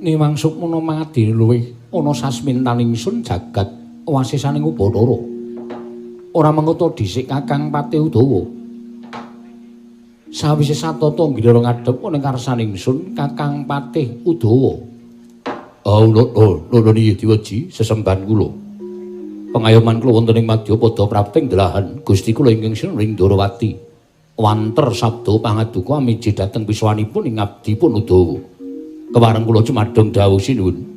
Niwangsuk menawa mangadi luwih ana sasmintaning ingsun jagat wasisaning Ubathara. Ora mengko dhisik Kakang Patih Udawa. Sawise satata nggilira ngadhep ning karsaning ingsun Kakang Patih Udawa. Lho niki diwaji sesembahan kula. Pengayoman kula wonten ing Madyapada prapting delahan Gusti kula ingkang Sinuhing Darawati. Wanter sabda pangaduka miji dhateng piswanipun ing abdipun Udawa. Kewareng kula cumadhong dawuh sinuwun.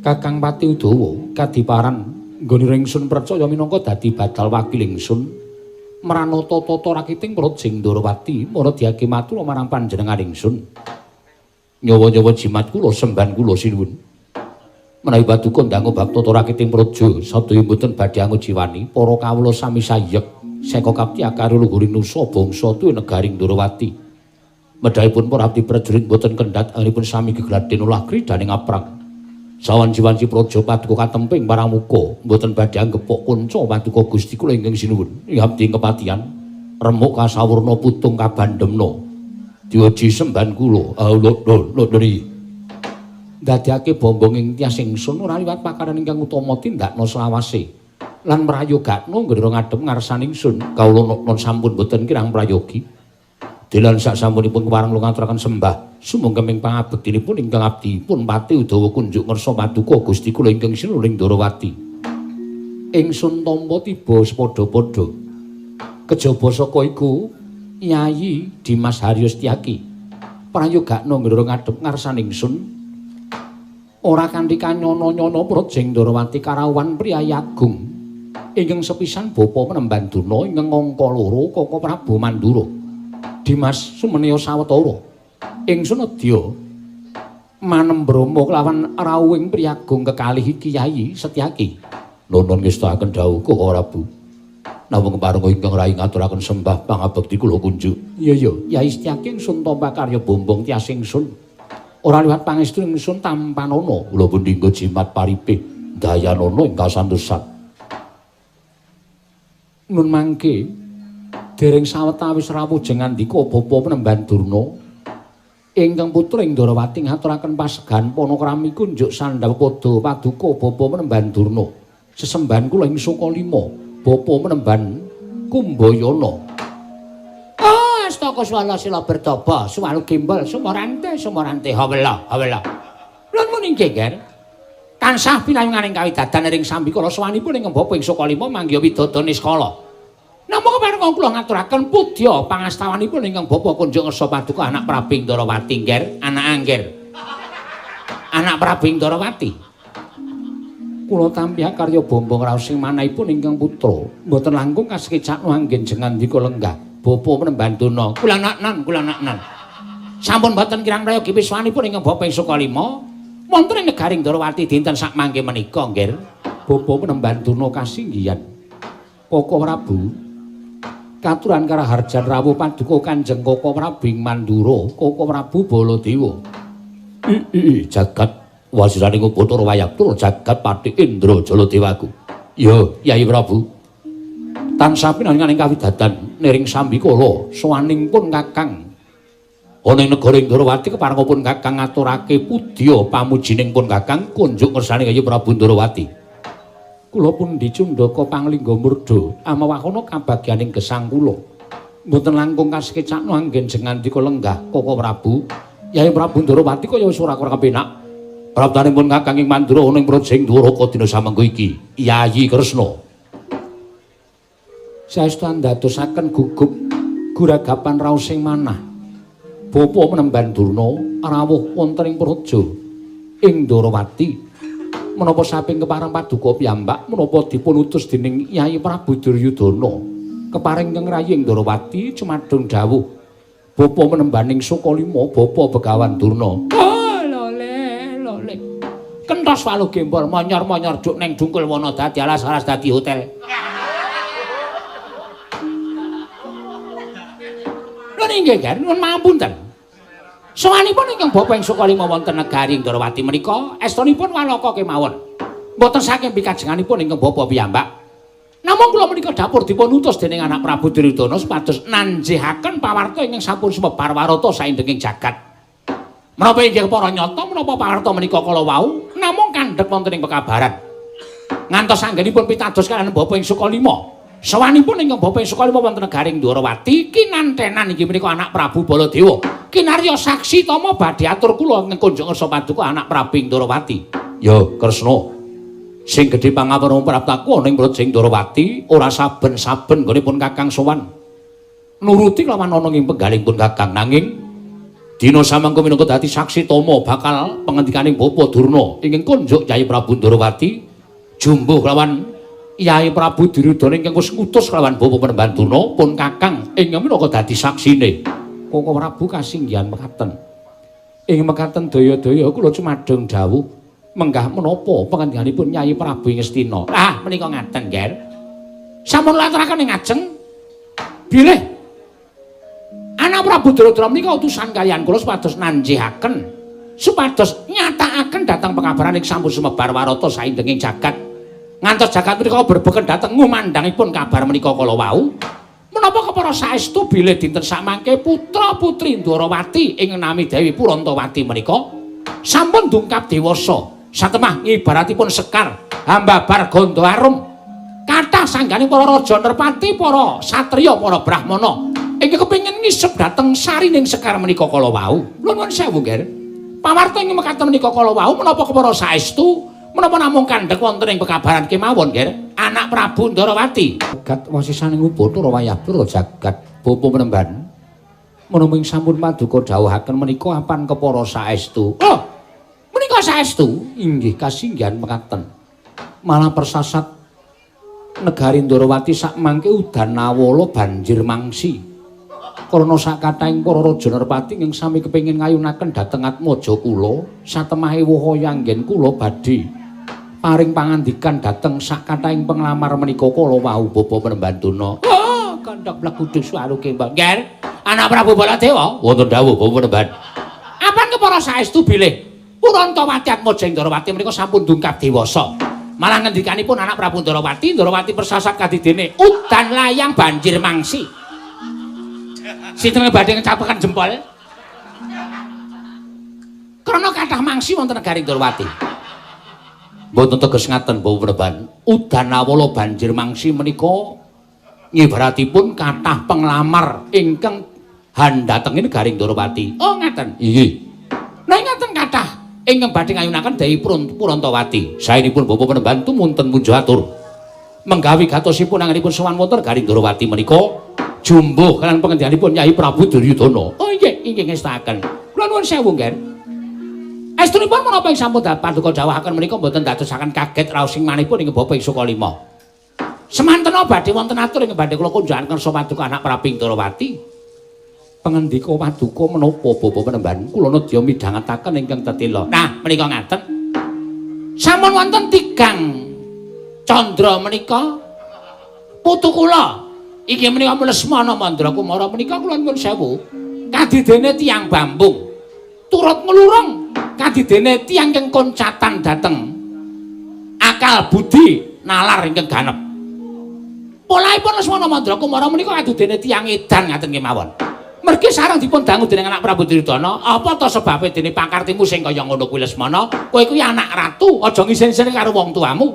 Kakang Patih Udawa kadiparan nggone ingsun percaya minangka dadi badal wakil ingsun mranata tata rakiting Praja Darawati mara diake matur marang panjenengan ingsun. Nyawa-nyawa jimat kula sembahan kula sinuwun. Menawi paduka ndangu bab tata rakiting praja sadaya mboten badhe angujiwani para kawula sami sayek seka kapti akare luhuring nusa bangsa tuwa negaring Darawati. Medhahipun para abdi prajurit mboten kendhat anggenipun sami gegladhen ulah kridaning aprang. Sawanci-wanci praja paduka katemping paramuka mboten badhe anggepok kunca paduka Gusti kula ingkang sinuwun. Ing abdi kepatihan remuk kasawurna putung kabandhemna. Diwaji sembahan kula. Lho niki dadekake bombong ing tias ingsun ora liwat pakaran ingkang utama tindakna selawase lan mrayogakna nggera ngadhep ngarsaning ingsun kawula non sampun boten kirang prayogi delan sak sampunipun kepareng ngaturaken sembah sumangga ing pangabektinipun ingkang abdipun Patih Udawa kunjuk ngersa paduka Gusti kula ingkang Sinuhing Darawati ingsun tampa tiba sepadha-padha kejaba saka iku Yayi Dimas Haryostyaki prayogakna nggera ngadhep ngarsaning ingsun ora kanthi kanyono-nyono Praja Darawati karawan priyayi agung ingkang sepisan bapa Penemban Durna ingkang angka 2 Kaka Prabu Mandura Dimas Sumeneo Sawetara ingsun nedya manembrama kelawan rawuhing priyagung kekalih Kyai Setyaki nuwun ngestakaken dawuh Kaka Prabu namung parenga ingkang rai ngaturaken sembah pangabekti kula kunjuk iya Kyai Setyaki ingsun tampa karya bombong tias ingsun ora liwat pangestu ingsun tampanana kula pundhingga jimat paripih dayanana ing kasantosan nun mangke dereng sawetawis rawuh jengandika Bapa Penemban Durna ingkang putra ing Darawati ngaturaken pasegan panakrami kunjuk sandhapada paduka Bapa Penemban Durna sesembahan kula ing Sukalima Bapa Penemban Kumbayana Astaka swala sila bertoba suwalu gimbal sumorante hawela lha mun inggih ger tansah pinayunganing kawidadan ing sambikala sawanipun ing Bapa ing Sukalima manggiya widodha niskala namung parenga kula ngaturaken pudya pangastawanipun ingkang Bapa kunjuk ngersa paduka anak Prabu Darawati ger anak angger anak Prabu Darawati kula tampi karya bombong raos sing manahipun ingkang putra mboten langkung kasekecakno anggen jengandika lenggah Bapa Penemban Durna kula naknan sampun mboten kirang prayogi piswanipun ingkang Bapa ing Sukalima wonten ing negaring Darawati dinten sak mangke menika nggih Bapa Penemban Durna kasinggihan Kaka Prabu katuran karaharjan rawuh paduka Kanjeng Kaka Prabu ing Mandura Kaka Prabu Baladewa jagat wasiraning Ubathara Wayaktura jagat Patih Indra Jaladewaku ya Kyai Prabu tansah pinanganing kawidadan niring sambikala sawaningipun Kakang ana ing negara Darawati keparengipun Kakang ngaturake pudya pamujiningipun Kakang kunjuk ngersani Kyai Prabu Darawati kula pun dicundhaka panglingga murda amawakana kabagyaning gesang kula mboten langkung kasekecakno anggen jengandika lenggah Kaka Prabu Kyai Prabu Darawati kaya wis ora kepenak praptanipun Kakang ing Mandura ana ing Projeng Dwaraka dina samengko iki Yayi Kresna saestu ndadosaken gugup guragapan raos sing manah Bapa Penemban Durna rawuh wonten ing praja ing Darawati menapa saping kepareng paduka piyambak menapa dipun utus dening Kyai Prabu Duryudana kepareng ing rayi ing Darawati cumadung dawuh Bapa Penembaning Sukalima Bapa Begawan Durna lole kenthos walu gembor monyor-monyor juk ning Dungkul Wana dadi alas-alas dadi hotel inggih Ger nuwun mapunten. Sawanipun ingkang Bapa ing Sukalima wonten negari ing Darawati menika estunipun walaka kemawon. Mboten saking pikajenganipun ingkang Bapa piyambak. Namung kula menika dapur dipun utus dening anak Prabu Duryudana supados nanjihaken pawarta ingkang sampun sumebar warata saindenging jagat. Menapa inggih para nyata menapa pawarta menika kala wau namung kandhek wonten ing pekabaran. Ngantos anggenipun pitados kaliyan Bapa ing Sukalima. Sawanipun ingkang Bapa ing Sukalima wonten negaring Dwarawati kinantenan inggih menika anak Prabu Baladewa. Kinarya saksi tama badhe atur kula ngkunjung Ngarsa Paduka anak Prabu ing Dwarawati. Ya Kresna. Sing gedhe pangaweruh praptaku ana ing Brajing Dwarawati ora saben-saben nggonipun Kakang sowan. Nuruti lawan ana ing penggalipun Kakang nanging dina samangka minangka dadi saksi tama bakal pangendikaning Bapa Durna ingkang kunjuk Yai Prabu Dwarawati jumbuh lawan Yai Prabu Duryudana ingkang wis ngutus kelawan Bapa Penemban Durna pun Kakang ingkang minangka dadi saksine. Koko Prabu kasinggihan mekaten. Ing mekaten daya-daya kula cumadeng dawuh menggah menapa pangandikanipun Yai Prabu Ngastina. Ah menika ngaten, Nger. Sampun laturaken ing ajeng bilih anak Prabu Duryudana menika utusan kaliyan kula supados nanjihaken supados nyatakaken dhateng pekabaran ing sampun sumebar warata saindenging jagat. Ngantos jagat menika berbeken dhateng ngumandhangipun kabar menika kala wau. Menapa kepara saestu bilih dinten samangke putra-putri Dwarawati ing nami Dewi Purantawati menika sampun dungkap dewasa. Satemah ibaratipun sekar hambabar ganda arum. Kathah sangganing para raja nerpati, para satriya, para brahmana ingkang kepengin ngisep dhateng sarining sekar menika kala wau. Nuwun sewu, Nger. Pawarta ing mekaten menika kala wau menapa kepara saestu menapa namung kandhek wonten ing pekabaran kemawon, Nger, anak Prabu Ndarawati. Jagat wasisaning Bathara Wayabura jagat Bapa Penemban. Menapa ing sampun paduka dawuhaken menika apan kepara saestu. Oh, menika saestu inggih kasinggihan mekaten. Malah persasat negari Ndarawati sak mangke udan nawala banjir mangsi. Karana sakatahing para raja nerpati ing sami kepengin ngayunaken dhateng Atmaja kula, satemahe woh anggen kula badhe paring pangandikan dhateng sakatahing penglamar menika kala wau Bapa Penemban Durna. Oh, kandhak blekudhuk suaru kembang. Nger, anak Prabu Baladewa wonten dawuh Bapa Penemban. Apan kepara saestu bilih Purantawati Atmaja ing Ndarawati menika sampun dungkap dewasa. Malah ngendikanipun anak Prabu Ndarawati persasat kadidene udan layang banjir mangsi. Sinten badhe ngecapaken jempol. Krana kathah mangsi wonten negari Ndarawati. Mboten teges ngaten Bapa Penemban. Udan awala banjir mangsi menika ngibaratipun kathah penglamar ingkang handhateng negari Ndarawati. Oh ngaten. Nggih. Nah ngaten kathah ingkang badhe ngayunaken Dewi Purantawati. Saenipun Bapa Penemban tumunten munjuk atur. Menggawi gatosipun angenipun sowan wonten negari Ndarawati menika jumbuh kaliyan pangendhikanipun Yai Prabu Duryudana. Oh nggih, inggih ngestaken. Kula nuwun sewu, Nger. Estunipun menapa ing sampun paduka dawuhaken menika mboten dadosaken kaget raos ing manipun ing Bapa ing Sukalima. Semantena badhe wonten atur ing badhe kula kunjungan Ngarsa Paduka anak Prabu ing Ndarawati. Pangandika paduka menapa Bapa Penemban kula nedya midhangetaken ingkang tetela. Nah, menika ngaten. Sampun wonten tigang Candra menika putu kula. Iki menika Lesmana Mandra Kumara menika kula nyuwun sewu. Kadidene tiyang Bambung. Turut nglurung kadidene tiyang ingkang koncatan dhateng akal budi nalar ingkang ganep. Polaipun Lesmana Mandra Kumara menika kadidene tiyang edan ngaten kemawon. Mergi sareng dipun dangu dening anak Prabu Duryudana, apa ta sebabe dene pangkartimu sing kaya ngono kuwi Lesmana? Kowe kuwi anak ratu, aja ngisen-iseni karo wong tuamu.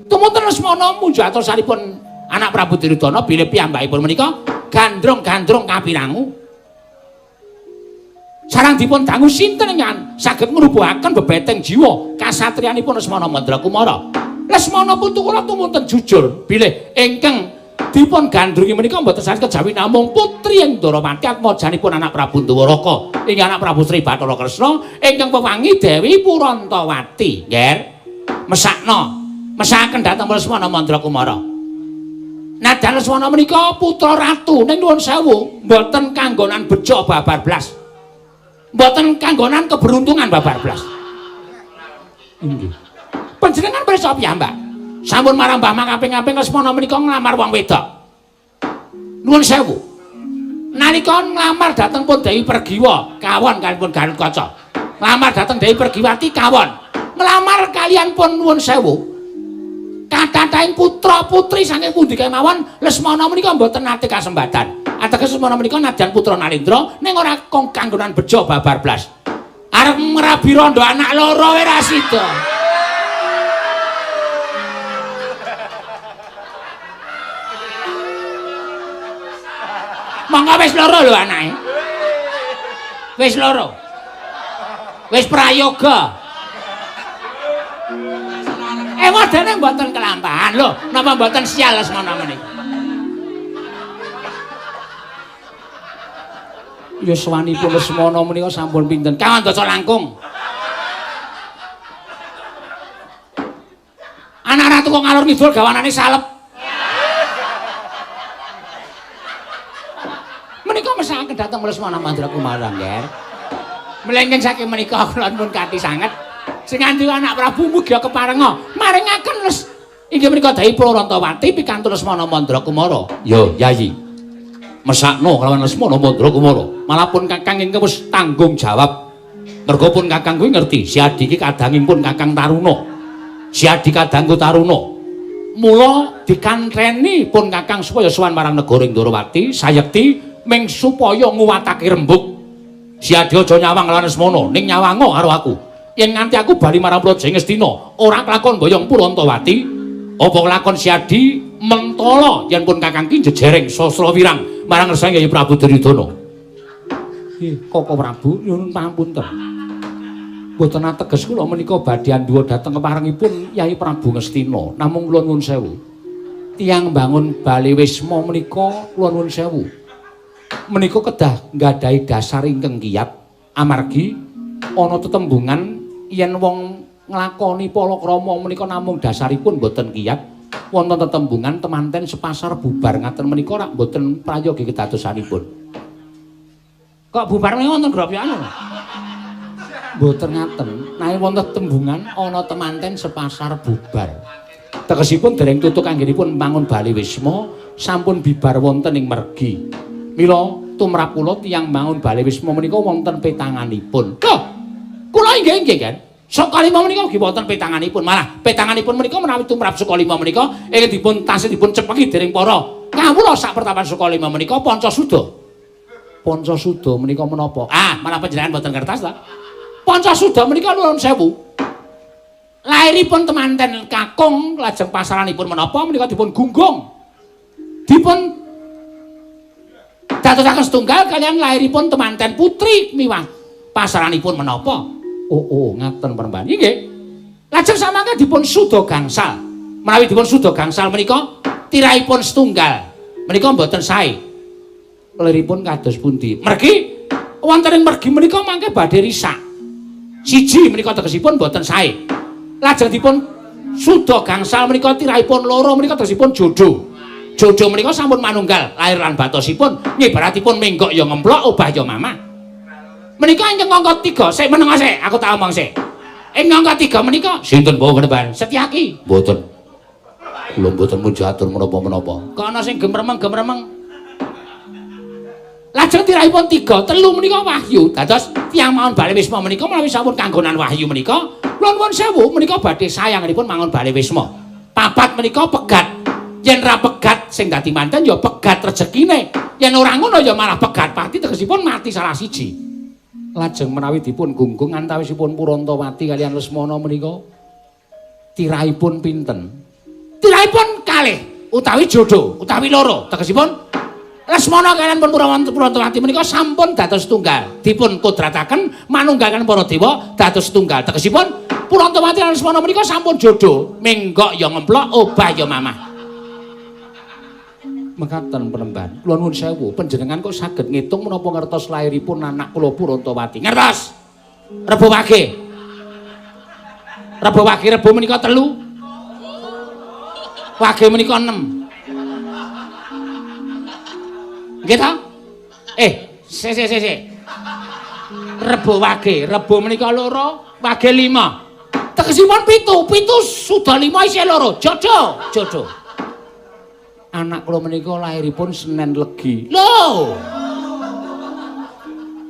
Tumunten Lesmana munjuk atur saripun anak Prabu Duryudana bilih piyambakipun menika gandrung-gandrung kapirangu. Sareng dipun dangu sinten ingkang saged ngrubuhaken bebeteng jiwa kasatriyanipun Lesmana Mandra Kumara. Lesmana putu kula tumunten jujur bilih ingkang dipun gandrungi menika mboten saged kejawi namung putri ing Ndarawati atmajanipun anak Prabu Ndawaraka ing anak Prabu Sri Bathara Kresna ingkang pewangi Dewi Purantawati. Nger, mesakaken dhateng Lesmana Mandra Kumara. Nadyan Lesmana menika putra ratu ning nuwun sewu mboten kanggonan bejo babar blas. Mboten kanggonan keberuntungan babar blas. Nggih. Panjenengan pirsa piyambak? Sampun marang Mbah kaping-kaping Lesmana menika nglamar wong wedok. Nuwun sewu. Nalika nglamar dhateng pun Dewi Pergiwa kawon kalipun Garutkaca. Nglamar dhateng Dewi Pergiwati kawon. Nglamar kalian pun nuwun sewu. Kathahing putra-putri saking pundi kemawon Lesmana menika mboten nate kasembatan. Ateges Lesmana menika nadyan putra Nalendra ning ora kanggonan bejo babar blas. Arep ngrabi rondo anak loro wae ra sida. Monggo wis loro lho anake. Wis loro. Wis prayoga. Modene mboten kelampahan lho, napa mboten sial semana menika. Ya sawanipun Lesmana menika sampun pinten? Kawandasa langkung. Anak ratu kok ngalor ngidul gawanane salep. Menika mesakaken dhateng Lesmana Mandra Kumara nggih. Mlengking saking menika kula pun kanthi sanget sing ngandhi anak Prabu mugi keparenga maringaken les inggih menika Dai Prantawati pikantuk Lesmana Mandra Kumara. Yo, Yayi. Mesakno kelawan Lesmana Mandra Kumara. Malapun Kakang ingkang wis tanggung jawab. Merga pun Kakang kuwi ngerti, si Adi iki kadangipun Kakang Taruna. Si Adi kadangku Taruna. Mula dikantreni pun Kakang supaya sowan marang negara Ndorowati, sayekti ming supaya nguwatake rembug. Si Adi aja nyawang kelawan Lesmana, ning nyawango karo aku. Yen nganti aku bali marang Praja Ngastina, ora kelakon boyong Purantawati, apa kelakon si Adi mentala yen pun Kakang ki jejereng sastra wirang marang Sang Hyang Prabu Duryudana. Nggih, Koko Prabu, nyuwun pangapunten. Mboten ateges kula menika badhe andhuwa dhateng keparengipun Yai Prabu Ngastina, namung kula nuwun sewu. Tiyang bangun Bali Wisma menika kula nuwun sewu. Menika kedah nggadahi dasar ingkang kiyat amargi ana tetembungan yen wong nglakoni palakrama menika namung dasaripun boten kiyat wonten tetembungan temanten sepasar bubar ngaten menika rak boten prayogi kedadosanipun. Kok bubar menika wonten grobyan? Boten ngaten. Nanging wonten tetembungan ana temanten sepasar bubar. Tegesipun dereng tutuk anggenipun mbangun Bali Wisma sampun bibar wonten ing mergi. Mila tumrap kula tiyang mbangun Bali Wisma menika wonten petanganipun. Lho, kula inggih kan. Sukalima menika ugi wonten petanganipun. Malah petanganipun menika menawi tumrap Sukalima menika ingkang dipun tasih dipun cepeki dening para kawula sak pertapan Sukalima menika Pancasuda. Pancasuda menika menapa? Ah, malah panjenengan boten kertas ta? Pancasuda menika nuwun sewu. Lairipun temanten kakung lajeng pasaranipun menapa menika dipun gunggung. Dipun dadosaken setunggal kaliyan lairipun temanten putri miwah pasaranipun menapa? Oh, ngaten Pramban. Nggih. Lajeng samangke dipun suda gangsal. Menawi dipun suda gangsal menika tirahipun setunggal. Menika mboten sae. Liripun kados pundi? Mergi wonten ing mergi menika mangke badhe risak. Siji menika tegesipun mboten sae. Lajeng dipun suda gangsal menika tirahipun loro menika tegesipun jodo. Jodo menika sampun manunggal lair lan batosipun ngibaratipun menggok ya ngemplok obah ya mamah. Menika ingkang angka 3, sik menengo sik, aku tak omong sik. Ing angka 3 menika sinten bawa Penemban? Setyaki. Mboten. Kula mboten mujatur menapa-menapa. Kok ana sing gemremeng-gemremeng. Lajeng tirahipun 3, 3 menika wahyu. Dados tiyang mawon Bali Wisma menika menawi sampun kanggonan wahyu menika, kula nuwun sewu menika badhe sayanganipun mangun Bali Wisma. 4 menika pegat. Yen ra pegat sing dadi manten ya pegat rezekine. Yen ora ngono ya malah pegat pati tegesipun mati salah siji. Lajeng menawi dipun gunggung antawisipun Purantawati kaliyan Lesmana menika tirahipun pinten? Tirahipun kalih utawi jodo utawi loro. Tegesipun Lesmana kaliyan Purantawati menika sampun dados setunggal. Dipun kodrataken manunggalken para dewa dados setunggal. Tegesipun Purantawati lan Lesmana menika sampun jodo. Menggok ya ngemplok, obah ya mamah. Mekaten Penemban, kula nuwun sewu, panjenengan kok saged ngitung menapa ngertos lairipun anak kula Purantawati. Ngertos? Rebo Wage. Rebo Wage rebo menika 3. Wage menika 6. Nggih ta? Sik. Rebo Wage, rebo menika 2, Wage 5. Tegesipun 7, 7 sudah 5 isih 2. Jodo. Anak kula menika lairipun Senen Legi. Lho.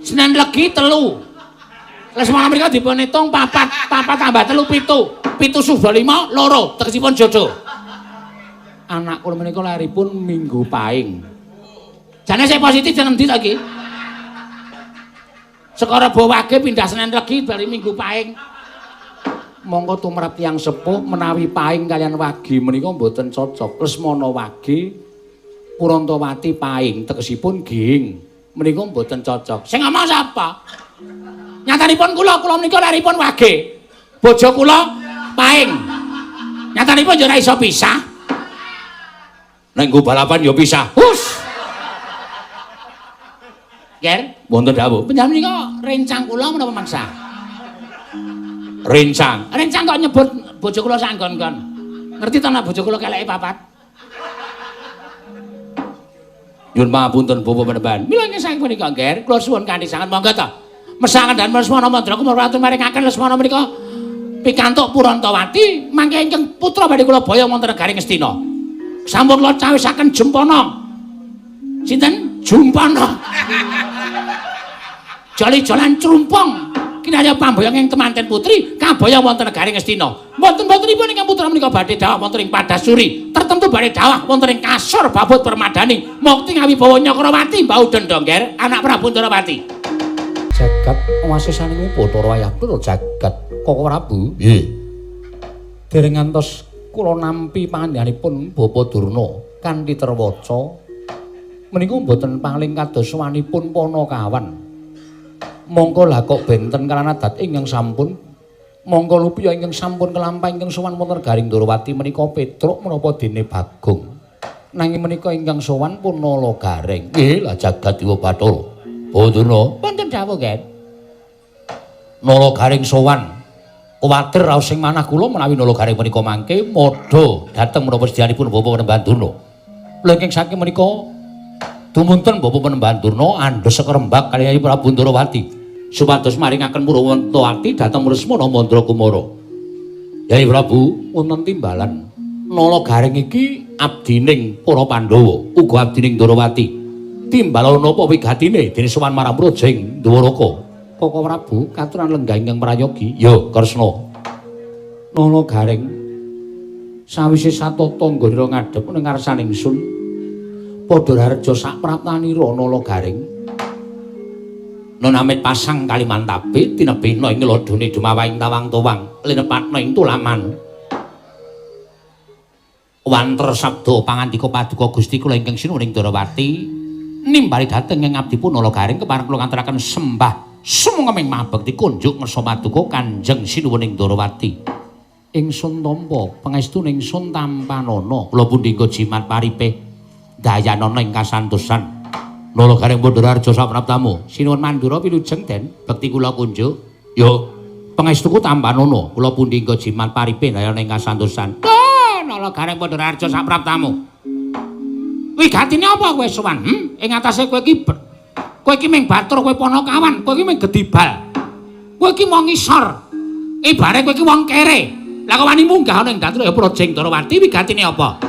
Senen Legi 3. Lesmana menika dipun hitung 4 tambah 3 7. 7 sudah 5 2. Tegesipun jodo. Anak kula menika lairipun Minggu Paing. Jane sik positif jeneng ndi ta iki? Saka Rebo Wage pindah Senen Legi bali Minggu Pahing. Monggo tumrap tiyang sepuh menawi Pahing kalian Wage menika mboten cocok. Lesmana Wage Purantawati Pahing tegesipun ging menika mboten cocok. Sing ngomong sapa? Nyatanipun kula menika laripun Wage. Bojo kula Pahing. Nyatanipun yo ora iso pisah. Nek nggo balapan yo pisah. Hus. Ger, wonten dawuh. Panjenengan menika rencang kula menapa mangsa? Rencang. Rencang kok nyebut bojo kula sak nggon-nggon. Ngerti ta nek bojo kula keleke papat? Nyuwun pangapunten Bapak Panembahan. Mila ingkang saking punika Ger, kula suwun kanthi sanget monggo ta. Mesangan dan Lesmana Mandra kumawatun maringaken Lesmana menika pikantuk Purantawati mangke ingkang putra badhe kula boyong wonten negaring Ngastina. Sampun kula cawisaken Jempana. Sinten? Jumpana. Joli-jolan crumpung. Kinaya pamboyong ing temanten putri kaboyong wonten negaring Ngastina. Wonten-wontenipun ingkang putra menika badhe dawuh wonten ing Padasuri. Tertentu badhe dawuh wonten ing Kasur babut permadani. Mukti ngawibawa Nyakrawati bau Dendongger anak Prabu Ndarawati. Jagat wasisaning Bathara Wayahpura jagat Koko Prabu. Nggih. Dereng ngantos kula nampi panjenenganipun Bapak Durna kanthi terwaca menika mboten paling kados wanipun Panakawan. Mongko lah kok benten kalana adat ingkang sampun mongko lupiya ingkang sampun kelampahi ingkang sowan wonten Garing Ndarawati menika Petruk menapa dene Bagong. Nanging menika ingkang sowan pun Nala Gareng. Nggih, lah jagat Dewa Bathara. Bathara, wonten dawuh, Ken. Nala Gareng sowan. Kuwatir raos sing manah kula menawi Nala Gareng menika mangke modho dhateng menapa sedyanipun Bapak Panembahan Durna. Lha ingkang saking menika dumunten Bapak Panembahan Durna andhes kerembak kaliyan Prabu Ndarawati supados maringaken Purantawati dhateng Lesmana Mandra Kumara. Yai Prabu, wonten timbalan Nala Gareng iki abdining para Pandhawa, uga abdining Ndarawati. Timbalan napa wigatine dene sowan marang Praja ing Dwaraka. Koko Prabu katuran lenggah ingkang prayogi. Ya, Kresna. Nala Gareng sawise satata nggonira ngadhep ning ngarsaning ingsun padha harja sak praptanira Nala Gareng. Nonamit pasang Kalimantabe tinebihna ing lodone dumawahing tawang-tawang linepatna ing tulaman. Wanter sabda pangandika paduka Gusti kula ingkang sinuwuning Ndarawati nimbali dhateng ing abdipun Nala Gareng kepareng kula ngaturaken sembah sumenging mabekti kunjuk ngersa paduka Kanjeng Sinuwuning Ndarawati. Ingsun tampa pangestu ingsun tampanana kula pundhika jimat paripe dayanana ing kasantosan. Nala Gareng Pandhararja sapraptamu sinuwun mandura wilujeng Den bekti kula kunjuk. Ya pangestuku tampanana kula pundhika jimat paripe dayanana ing kasantosan. Nala Gareng Pandhararja sapraptamu. Wigatine apa kowe sowan? Ing atase kowe iki mung batur, kowe Panakawan, kowe iki mung gedibal. Kowe iki mau ngisor. Ibare kowe iki wong kere. Lah kok wani munggah ana ing datur ya Praja Ndarawati wigatine apa?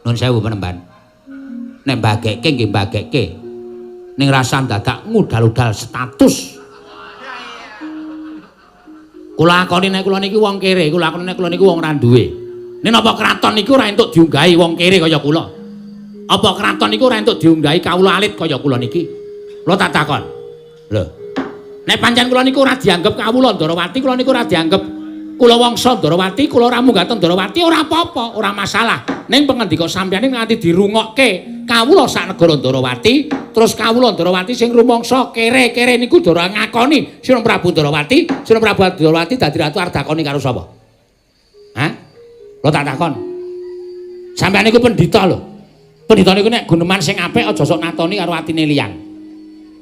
Nuwun sewu Panembahan. Nek mbagekke nggih mbagekke. Ning rasa dadak ngudal-udal status. Kula akoni nek kula niki wong kere, kula akoni nek kula niki wong ra duwe. Nek napa kraton niku ora entuk diunggahi wong kere kaya kula? Apa kraton niku ora entuk diunggahi kawula alit kaya kula niki? Kula tak takon. Lho. Nek pancen kula niku ora dianggep kawula Ndarawati, kula niku ora dianggep kula wangsa Ndarawati, kula ora munggaten Ndarawati ora apa-apa, ora masalah. Ning pangandika sampeyan nganti dirungokke kawula sak negara Ndarawati, terus kawula Ndarawati sing rumangsa kere-kere niku ndara ngakoni Sinung Prabu Ndarawati, Sinung Prabu Ndarawati dadi ratu arep dakoni karo sapa? Hah? Kula tak takon. Sampeyan niku pendhita lho. Pendhita niku nek guneman sing apik aja sok natoni karo atine liyan.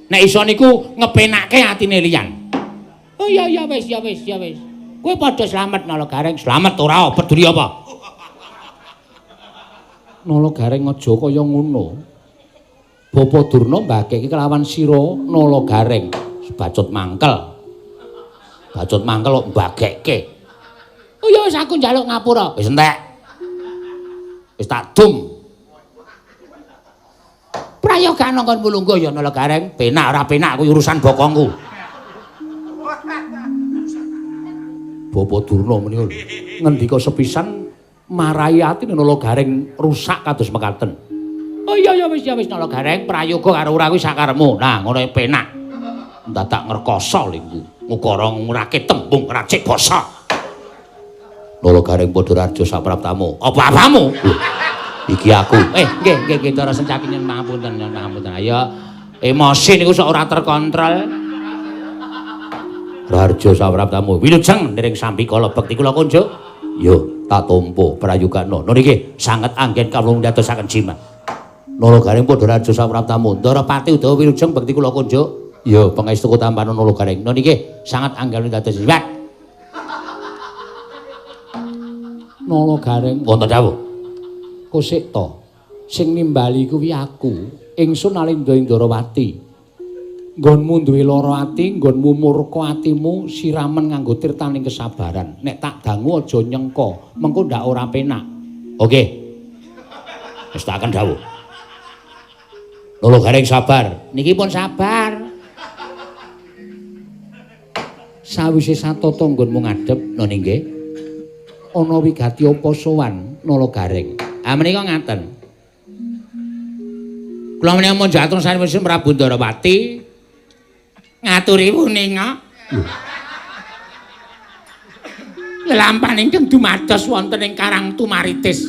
Nek iso niku ngepenake atine liyan. Oh iya wis. Kowe padha slamet Nala Gareng, slamet ora peduli apa. Nala Gareng aja kaya ngono. Bapak Durna mbageke kelawan sira Nala Gareng. Bacut mangkel kok mbageke. Oh iya wis aku njaluk ngapura. Wis entek. Wis tak dum. Prayogan nang kon mulungguh ya Nala Gareng, penak ora penak kuwi urusan bokongku. Bapak Durna menika ngendika sepisan marahi atine Nala Gareng rusak kados mekaten. Oh iya wis Nala Gareng prayoga karo ora kuwi sakarepmu. Nah, ngono penak. Dadak ngrekoso lingku. Ukara ngurake tembung racik basa. Nolo Gareng padha raja sapraptamu. Apa apamu? Iki aku. Nggih cara sencaki nyen pangapunten. Ayo emosi niku sok ora terkontrol. Raja sapraptamu. Wilujeng nering Sambika Lebek kula kunjuk. Yo tak tampa prayogana. Niki sanget anggen kawula ndadosaken jimat. Nolo Gareng padha raja sapraptamu. Ndorapati Udawa wilujeng bekti kula kunjuk. Yo pangestu tampanan Nolo Gareng. Niki sanget anggen ndados jimat. Nolo Gareng wonten dawuh. Kosik to. Sing nimbali kuwi aku. Ingsun Alendra Indrawati. Nggonmu duwe lara ati, nggonmu murka atimu siramen nganggo tirtaning kesabaran. Nek tak dangu aja nyengko, mengko ndak ora penak. Oke. Wis tak akan dawuh. Nolo Gareng sabar. Niki pun sabar. Sawise satata nggonmu ngadhep nggih nggih. Ana wigati apa sowan Nolo Gareng. Ah menika ngaten. Kula menika mun jatur sanesipun Prabu Ndarawati ngaturi wuninga. Lelampahan ingkang dumados wonten ing Karang Tumaritis.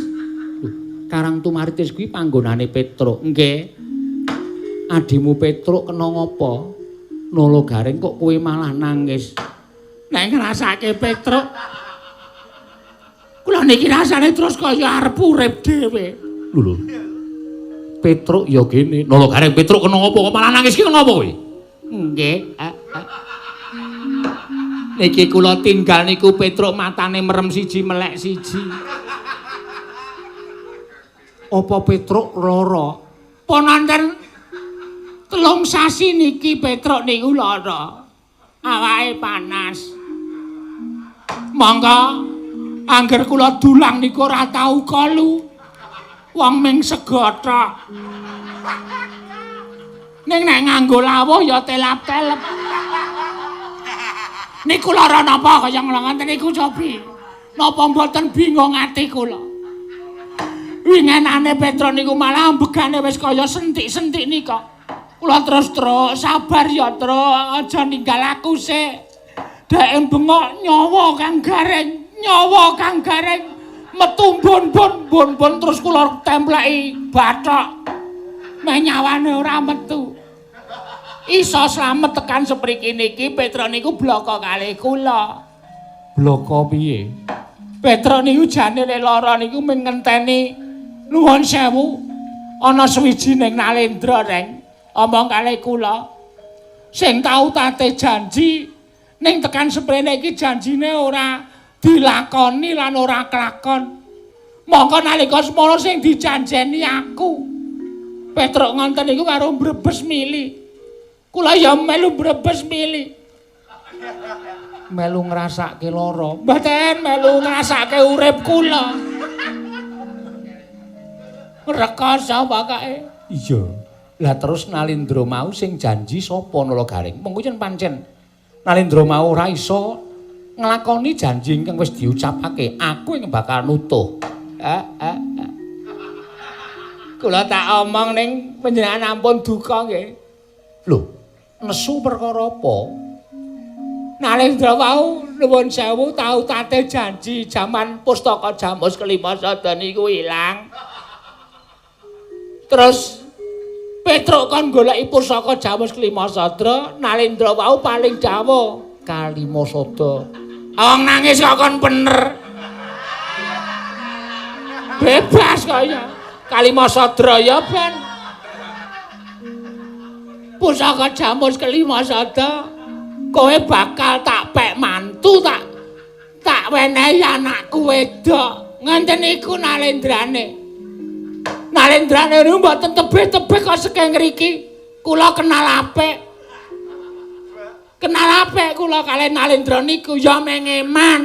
Karang Tumaritis kuwi panggonane Petruk. Nggih. Adimu Petruk kena ngapa? Nolo Gareng kok kowe malah nangis. Nek ngrasake Petruk kula niki rasane terus kaya arep urip dhewe. Lho. Petruk ya gene. Nolo Gareng Petruk kena ngapa kok malah nangis ki kena ngapa kowe? Nggih. Niki kula tinggal niku Petruk matane merem siji melek siji. Apa Petruk lara? Ponanten 3 sasi niki Petruk niku lara. Awake panas. Mangga angger kula dulang niku ora tau kalu. Wong ming segothok. Ning nek nganggo lawuh ya telap-telep. Niku lara napa kaya ngoten niku cobi. Napa mboten bingung ati kula. Wingenane Petruk niku malah ambegane wis kaya sentik-sentik nika. Kula terus sabar ya, Truk. Aja ninggal aku sik. Dek bengok nyawa Kang Gareng. Metu bon terus kula templeki bathok. Menyawane ora metu. Iso slamet tekan sepriki niki Petruk niku bloko kalih kula. Bloko piye? Petruk niku jane lara niku mung ngenteni nuwun sewu ana suwijining Nalendra reng omong kalih kula. Sing tau tate janji ning tekan seprene iki janjine ora dilakoni lan ora kelakon. Mongko nalika semana sing dijanjeni aku. Petruk ngonten niku karo mbrebes mili. Kula ya melu mbrebes mili. Melu ngrasake lara. Mboten melu ngrasake urip kula. Rekoso pokoke. Iya. Lah terus Nalendra mau sing janji sapa Nolo Gareng? Mengko yen pancen Nalendra mau ora iso nglakoni janji ingkang wis diucapake, aku yang bakal nutuh. Kula tak omong ning panjenengan ampun duka nggih. Lho, nesu perkara apa? Nalendra wau nuwun sewu tau tate janji jaman Pustaka Jamus kelima sada niku ilang. Terus Petruk kon goleki Pustaka Jamus kelima sadra, Nalendra wau paling dawa kalima sada. Wong nangis kok kon bener. Bebas kaya. Kalima sadra ya ben. Pusaka Jamus kelima sada kowe bakal tak pek mantu tak wenehi anakku wedok. Ngenten iku Nalendrane. Nalendrane niku mboten tebih-tebih kok saking ngriki. Kula kenal apik. Kula kalih Nalendra niku ya meng eman.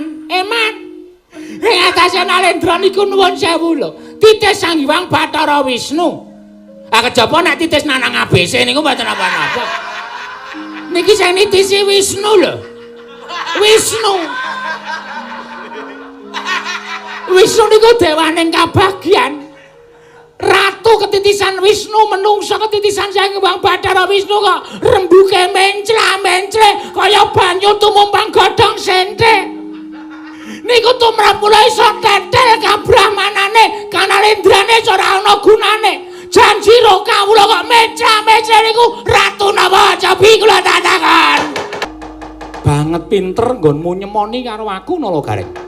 Ing atase Nalendra niku nuwun sewu lho. Titis Sang Hyang Bathara Wisnu. Ah kejaba nek titis Nanang ABC niku mboten apa-apa. Niki sing nitisi Wisnu lho. Wisnu niku dewaning kabagyan. Ratu titisan Wisnu menungsa ketitisan Sang Hyang Bathara Wisnu kok rembuke mencla-mencle kaya banyu tumumpang godhong sente. Niku tumrap kula iso tetel kabrahmanane kanalendrane ora ana gunane. Janji ro kawula kok mencla-mencle niku Ratu Nawajabi kula tatakan. Banget pinter nggonmu nyemoni karo aku Nalagareng.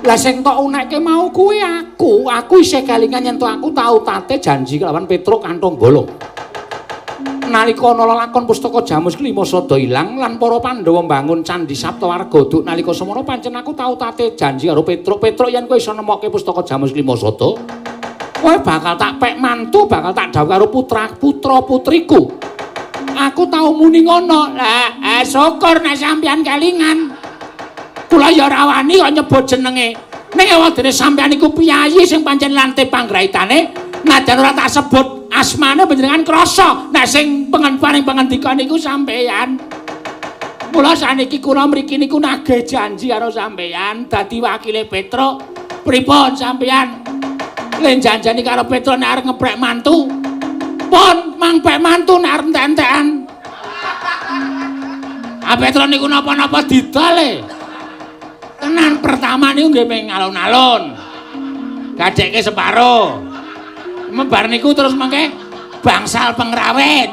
Lah sing tok unekke mau kuwi aku isih kelingan yen aku tau tate janji kelawan Petruk kantong bolong. Nalika ana lakon pustaka Jamus Klima Sada ilang lan para Pandhawa mbangun Candhi Saptawarga duk nalika semana pancen aku tau tate janji karo Petruk yen kowe iso nemokke pustaka Jamus Klima Sada kowe bakal tak pek mantu bakal tak dawuh karo putra putriku. Aku tau muni ngono. Lah syukur nek sampeyan kelingan. Kula ya ora wani kok nyebut jenenge. Ning ewadene sampeyan iku piyayi sing pancen lante panggraitane, najan ora tak sebut asmane panjenengan krasa nek sing paring pangandikan niku sampeyan. Mula saniki kula mriki niku nagih janji karo sampeyan dadi wakile Petruk. Pripun sampeyan? Len janjani karo Petruk nek arep ngeprek mantu. Pun mangpek mantu nek arep entek-entekan. Petruk niku napa-napa didale. Tenan pertama niku nggih ming alun-alun. Gadekke separo. Mebar niku terus mengke bangsal pengrawit.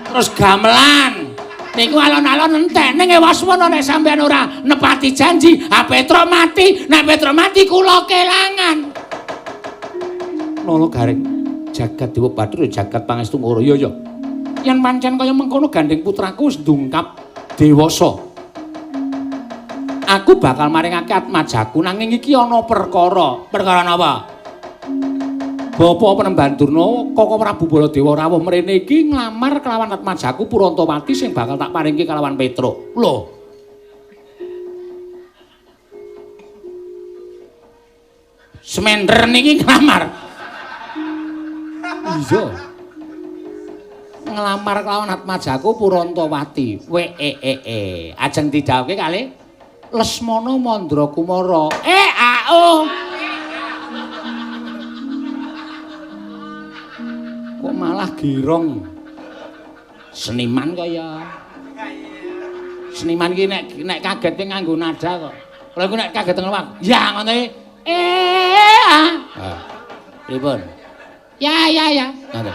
Terus gamelan. Niku alun-alun entek ning wasmana nek sampeyan ora nepati janji, Petruk mati. Nek Petruk mati kula kelangan. Nalagareng jagat Dewa Bathara jagat pangestu ngoro ya ya. Yen pancen kaya mengkono gandeng putraku wis ndungkap dewasa. Aku bakal maringake atmajaku nanging iki ana perkara. Perkara napa? Bapa Penemban Durna Kaka Prabu Baladewa rawuh mrene iki nglamar kelawan atmajaku Purantawati sing bakal tak paringke kelawan Petruk. Lho. Semender niki nglamar. Iya. Nglamar kelawan atmajaku Purantawati. Ajeng didhawuhke kalih Lesmana Mandra Kumara. Kok malah girong. Seniman kaya. Seniman ki nek kagete nganggo nada kok. Lha iku nek kaget ngono, ya ngono iki. Pripun? Ya. Ngoten.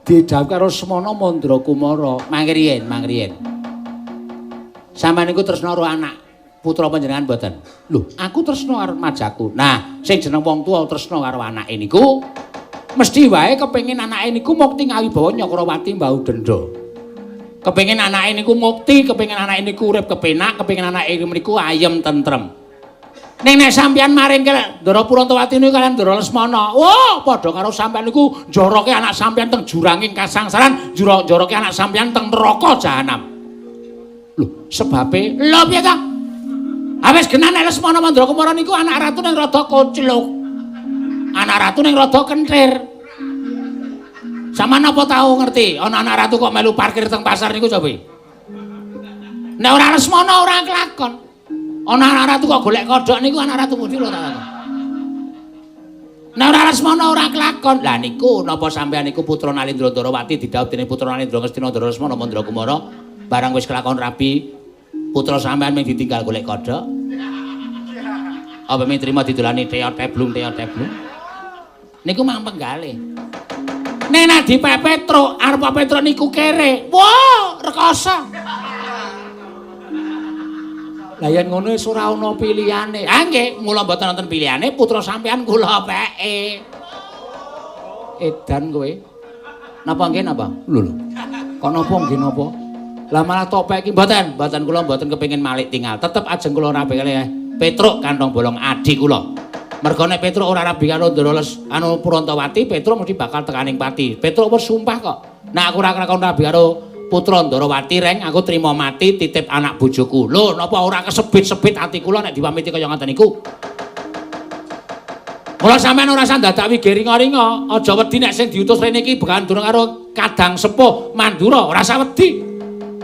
Didhawuh karo Lesmana Mandra Kumara. Mangke riyen. Sampeyan niku tresna karo anak putra panjenengan mboten? Lho, aku tresna karo majaku. Nah, sing jeneng wong tuwa tresna karo anake niku mesti wae kepengin anake niku mukti ngawibawa Nyakrawati Mbau Denda. Kepengin anake niku mukti, kepengin anake niku urip kepenak, kepengin anake niku ayem tentrem. Ning nek sampeyan maringke Ndara Purantawati niku kaliyan Ndara Lesmana, wah padha karo sampeyan niku njoroke anak sampeyan teng juranging kasangsaran, njoroke anak sampeyan teng neraka jahanam. Lho, sebabe lho piye ta? Wis genah nek Lesmana Mandra Kumara niku anak ratu ning rada kocluk. Anak ratu ning rada kenthir. Sampeyan apa tau ngerti ana anak ratu kok melu parkir teng pasar niku coba? Nek ora Lesmana ora kelakon. Ana anak ratu kok golek kodhok niku anak ratu pundi lho tak takon. Nek ora Lesmana ora kelakon. Lah niku napa sampeyan niku putra Nalendra Ndarawati didhawuh dening putra Nalendra Ngastina Ndara Lesmana Mandra Kumara? Barang wis kelakon rapi, putra sampean mung ditinggal golek kodhok. Apa mung trima didolani teot-teblung. Niku mang penggalih. Nek nek dipek Petruk, arep Petruk niku kere. Wah, rekoso. Lah yen ngono wis ora ana pilihane. Nggih, mula mboten wonten pilihane, putra sampean kula peke. Edan kowe. Napa nggih napa? Lho. Kok napa nggih napa? Lah malah topek iki mboten kula mboten kepengin malik tinggal. Tetep ajeng kula rabi kalih Petruk kantong bolong adik kula. Mergo nek Petruk ora rabi karo Ndara Purantawati, Petruk mesti bakal tekaning pati. Petruk wis sumpah kok. Nek aku ora kelakon rabi karo putra Ndarawati reng aku trima mati titip anak bojoku. Lho, napa ora kesebit-sebit ati kula nek dipamiti kaya ngoten niku? Mula sampean ora usah dadak wigiri-ngoringa. Aja wedi nek sing diutus rene iki bukan durung karo Kadang Sepuh Mandura, ora usah wedi.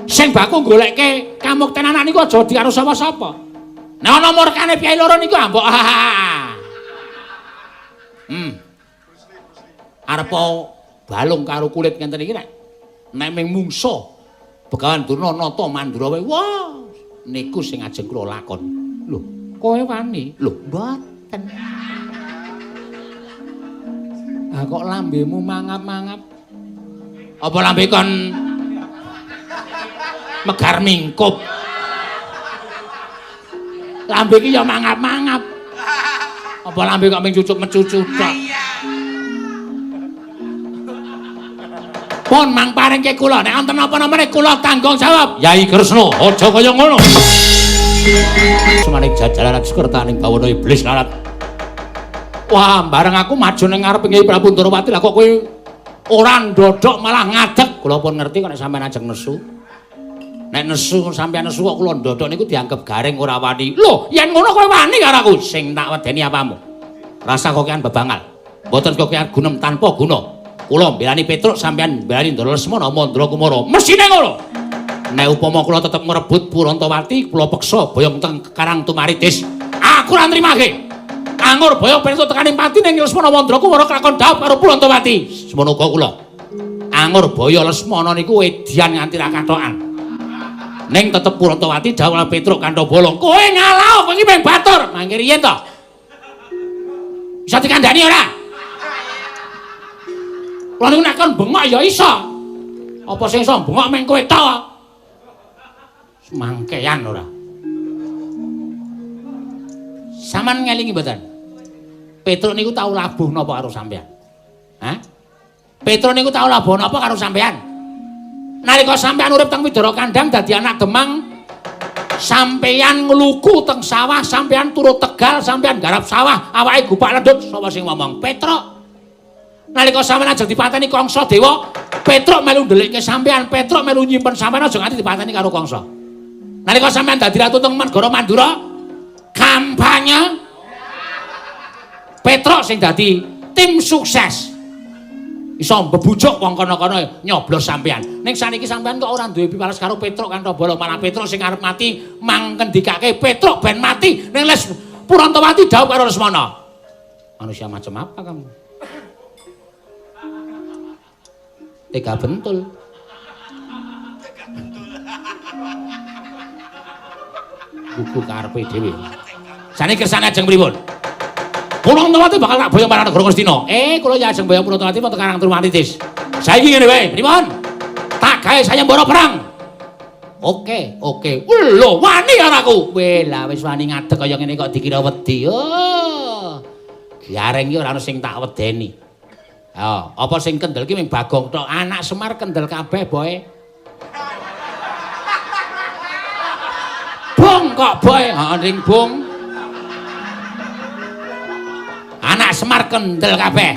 Sing baku goleke kamuktenan anak niku aja wedi karo sapa-sapa. Nek ana murkane piyai loro niku ambok. Arepa balung karo kulit ngenten iki nek ming mungsuh Begawan Durna nata Mandura wae. Wah, niku sing ajeng kula lakon. Lho, kowe wani? Lho, mboten. Ah kok lambemu mangap-mangap? Apa lambe kon megar mingkup? Lambe iki ya mangap-mangap. Apa lambe kok ming cucuk-mecucuk tok? Pun mang paringke kula nek wonten apa-apa nek kula tanggung jawab. Yai Kresna, aja kaya ngono. Semaning jajaran sekertaning bawana iblis larat. Wah, bareng aku maju ning ngarep Nyai Prabu Ndarawati lah kok kowe ora ndodok malah ngadeg. Kula pun ngerti kok nek sampean ajeng nesu. Nek nesu sampean nesu kok kula ndodok niku dianggep garing ora wani. Lho, yen ngono kowe wani karo aku. Sing tak wedeni apamu? Rasa kokean bebangal. Mboten kokean gunem tanpa guna. Kula mbelani Petruk sampean mbelani Ndara Lesmana Mandra Kumara. Mesine ngono. Nek upama kula tetep ngrebut Purantawati, kula peksa boyong teng Karang Tumaritis. Aku ora nrimake. Anggur boyong Petruk tekaning pati ning Lesmana Mandra Kumara kelakon dhawuh karo Purantawati. Semono uga kula. Anggur boyo Lesmana niku edian nganti ra kathokan. Ning tetep Purantawati dhawuh Petruk kantha bolong. Kowe ngalah kowe iki mung batur. Mangke riyen to. Bisa dikandani ora? Kula niku nek kon bengok ya iso. Apa sing iso bengok meng kowe to? Semangkean ora. Saman ngelingi mboten? Petruk niku tau labuh napa karo sampean? Hah? Petruk niku tau labuh napa karo sampean? Nalika sampean urip teng Widara Kandang dadi anak Demang, sampean ngluku teng sawah, sampean turut Tegal, sampean garap sawah, awake gupak ledut, sapa sing ngomong? Petruk. Nalika sampeyan ajeng dipateni Kangsa Dewa, Petruk melu ndelikke sampeyan, Petruk melu nyimpen sampeyan aja nganti dipateni karo Kangsa. Nalika sampeyan dadi ratu teng negara Mandura, kampanye Petruk sing dadi tim sukses. Iso mbebujuk wong kono-kono nyoblos sampeyan. Ning saniki sampeyan kok ora duwe piwales karo Petruk kantha bola, malah Petruk sing arep mati mangkendikake Petruk ben mati ning Les Purantawati dawuh karo Lesmana. Manusia macam apa kamu? Tega bentul. Buku karepe dhewe. Jane kersane ajeng pripun? Purantawati bakal tak boyong marang negara Ngastina. Kula ya ajeng boyong Purantawati wonten Karang Tumaritis. Saiki ngene wae, pripun? Tak gawe sayembara perang. Oke. Lho, wani karo aku. Lah wis wani ngadeg kaya ngene kok dikira wedi. Oh. Gareng iki ora ono sing tak wedeni. Ya, apa sing kendel ki mung Bagong tok. Anak Semar kendel kabeh, boe. Bong kok, boe. Heeh, ning bong. Anak Semar kendel kabeh.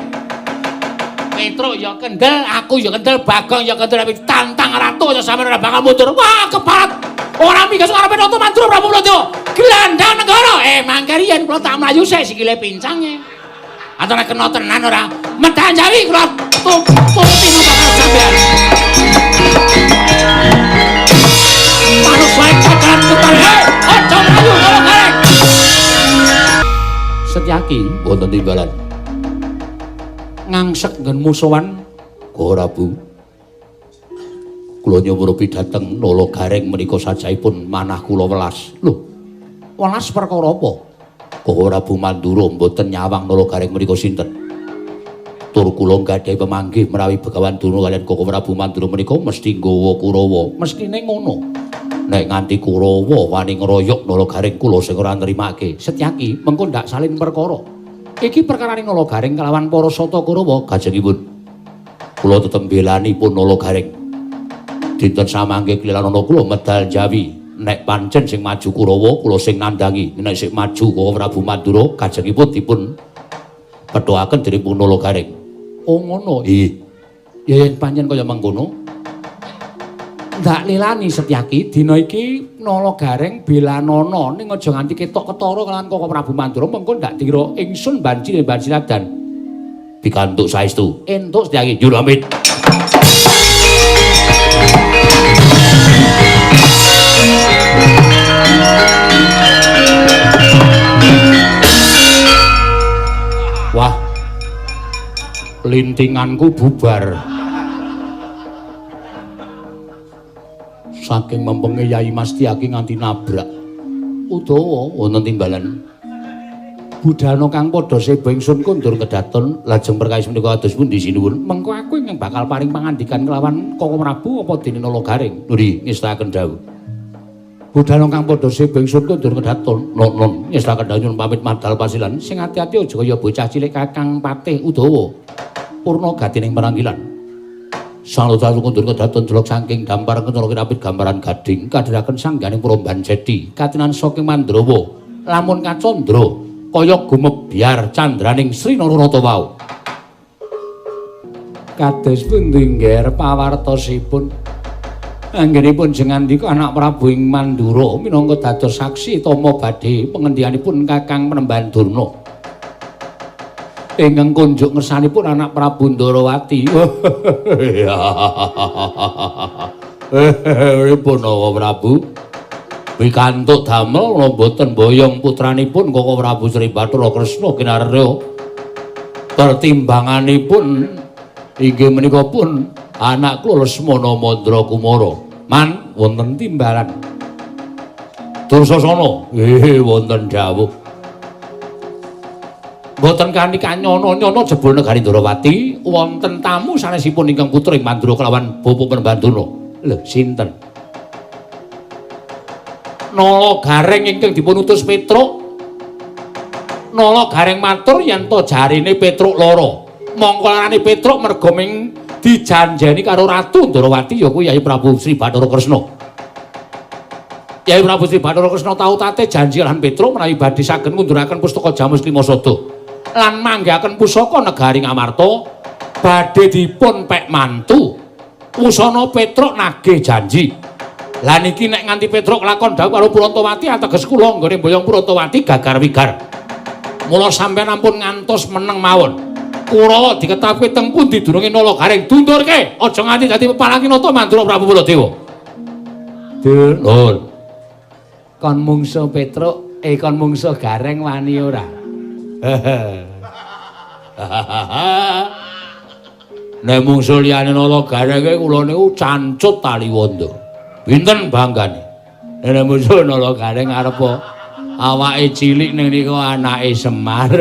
Petruk ya kendel, aku ya kendel, Bagong ya kendel, tapi tantang ratu ya sampeyan ora bakal mundur. Wah, keparat. Ora mikir ngarepe nonton Mandura Prabu Baladewa. Gelandang negara. Mangke riyen kula tak mlayu sik sikile pincange. Atau nek kena tenan ora medhan jawi kula turuti bakal sampean. Manus wae tekan kepale. Aja mlayu karo karek. Setyaki wonten timbalan. Ngangsek nggen musuhan Prabu. Kula nyuwurupi dhateng Nala Gareng menika sajaipun manah kula welas. Lho, welas perkara apa? Prabu Mandura mboten nyawang Nala Gareng menika sinten? Tur kula gadhahi pamanggih menawi Begawan Durna kaliyan Prabu Mandura menika mesti nggawa Kurawa. Mestine ngono. Nek nganti Kurawa wani ngeroyok Nala Gareng kula sing ora nrimake. Setyaki mengko ndak salin perkara. Iki perkarane Nala Gareng kelawan para sata Kurawa kajengipun. Kula tetep mbelani pun Nala Gareng. Dinten samangke kliran ana kula medal jawi. Nek pancen sing maju Kurawa kula sing nandangi, nek sing maju Prabu Mandura kajengipun dipun pethokaken dening Nala Gareng. Oh ngono. Ya yen pancen kaya mengkono. Ndak lelani Setyaki dina iki Nala Gareng belanana ning aja nganti ketok ketara kelawan Prabu Mandura mengko ndak dikira ingsun banci ladan. Pikantuk saestu. Entuk Setyaki Juramit. Wah, Lintinganku bubar. Saking mempenge Yai Mastiaki nganti nabrak. Udawa wonten timbalan. Budana kang padha seba ingsun kondur kedaton lajeng perkawis menika kados pundi sinuwun? Mengko aku ingkang bakal paring pangandikan kelawan Koko Prabu apa dene Nalagaring? Nuri ngestaken dawuh. Budana kang padha seba ingsun kondur kedaton. Non ngestaken dawuh nyuwun pamit madal pasilan. Sing ati-ati aja kaya bocah cilik Kakang Patih Udawa. Purna gatining peranggilan. Sang Lodha kondur kedaton delok saking dampar kencara kirapit gambaran gading kadhiraken sangganing Pramban Cedi katinan saking Mandrawa lamun kacandra kaya gumebyar candraning Sri Nararata wau. Kados pundi ngger pawartosipun anggenipun jengandika anak Prabu ing Mandura minangka dados saksi tama badhe pengendikanipun Kakang Penemban Durna ingkang kunjuk ngersanipun anak Prabu Ndarawati. Pripun Prabu? Pikantuk damel kula boten boyong putranipun Koko Prabu Sri Bathara Kresna kinarya. Pertimbanganipun inggih menika pun anak kula Lesmana Mandra Kumara. Man wonten timbalan. Dursasana wonten dawuh. Boten kanthi kanyono-nyono jebul negari Ndarawati wonten tamu sanesipun ingkang putra ing Mandura kelawan Bapa Penemban Durna. Lho sinten? Nalagaring ingkang dipun utus Petruk. Nalagaring matur yen to jarine Petruk lara. Mongko larane Petruk merga ming dijanjeni karo Ratu Ndarawati ya kuwi Yai Prabu Sri Bathara Kresna. Yai Prabu Sri Bathara Kresna tau tate janji lan Petruk menawi badhe saged ngunduraken pustaka Jamus Klimasada lan manggihaken pusaka negari Ngamarta badhe dipun pek mantu. Wusana Petruk nagih janji. Lah niki nek nganti Petruk lakon dawuh karo Purantawati ateges kula nggone mboyong Purantawati gagar-wigar. Mula sampeyan ampun ngantos meneng mawon. Kurawa diketapi teng pundi durunge Nalagaring dundurke aja nganti dadi pepalanginata Mandura Prabu Baladewa. Dulur. Kon mungsuh Petruk, kon mungsuh Gareng wani ora? Nek mungsuh liyane Nalagaring kula niku cancut Taliwondo. Pinten banggane? Nek mungsuh Nalagaring arep awake cilik ning niku anake Semar.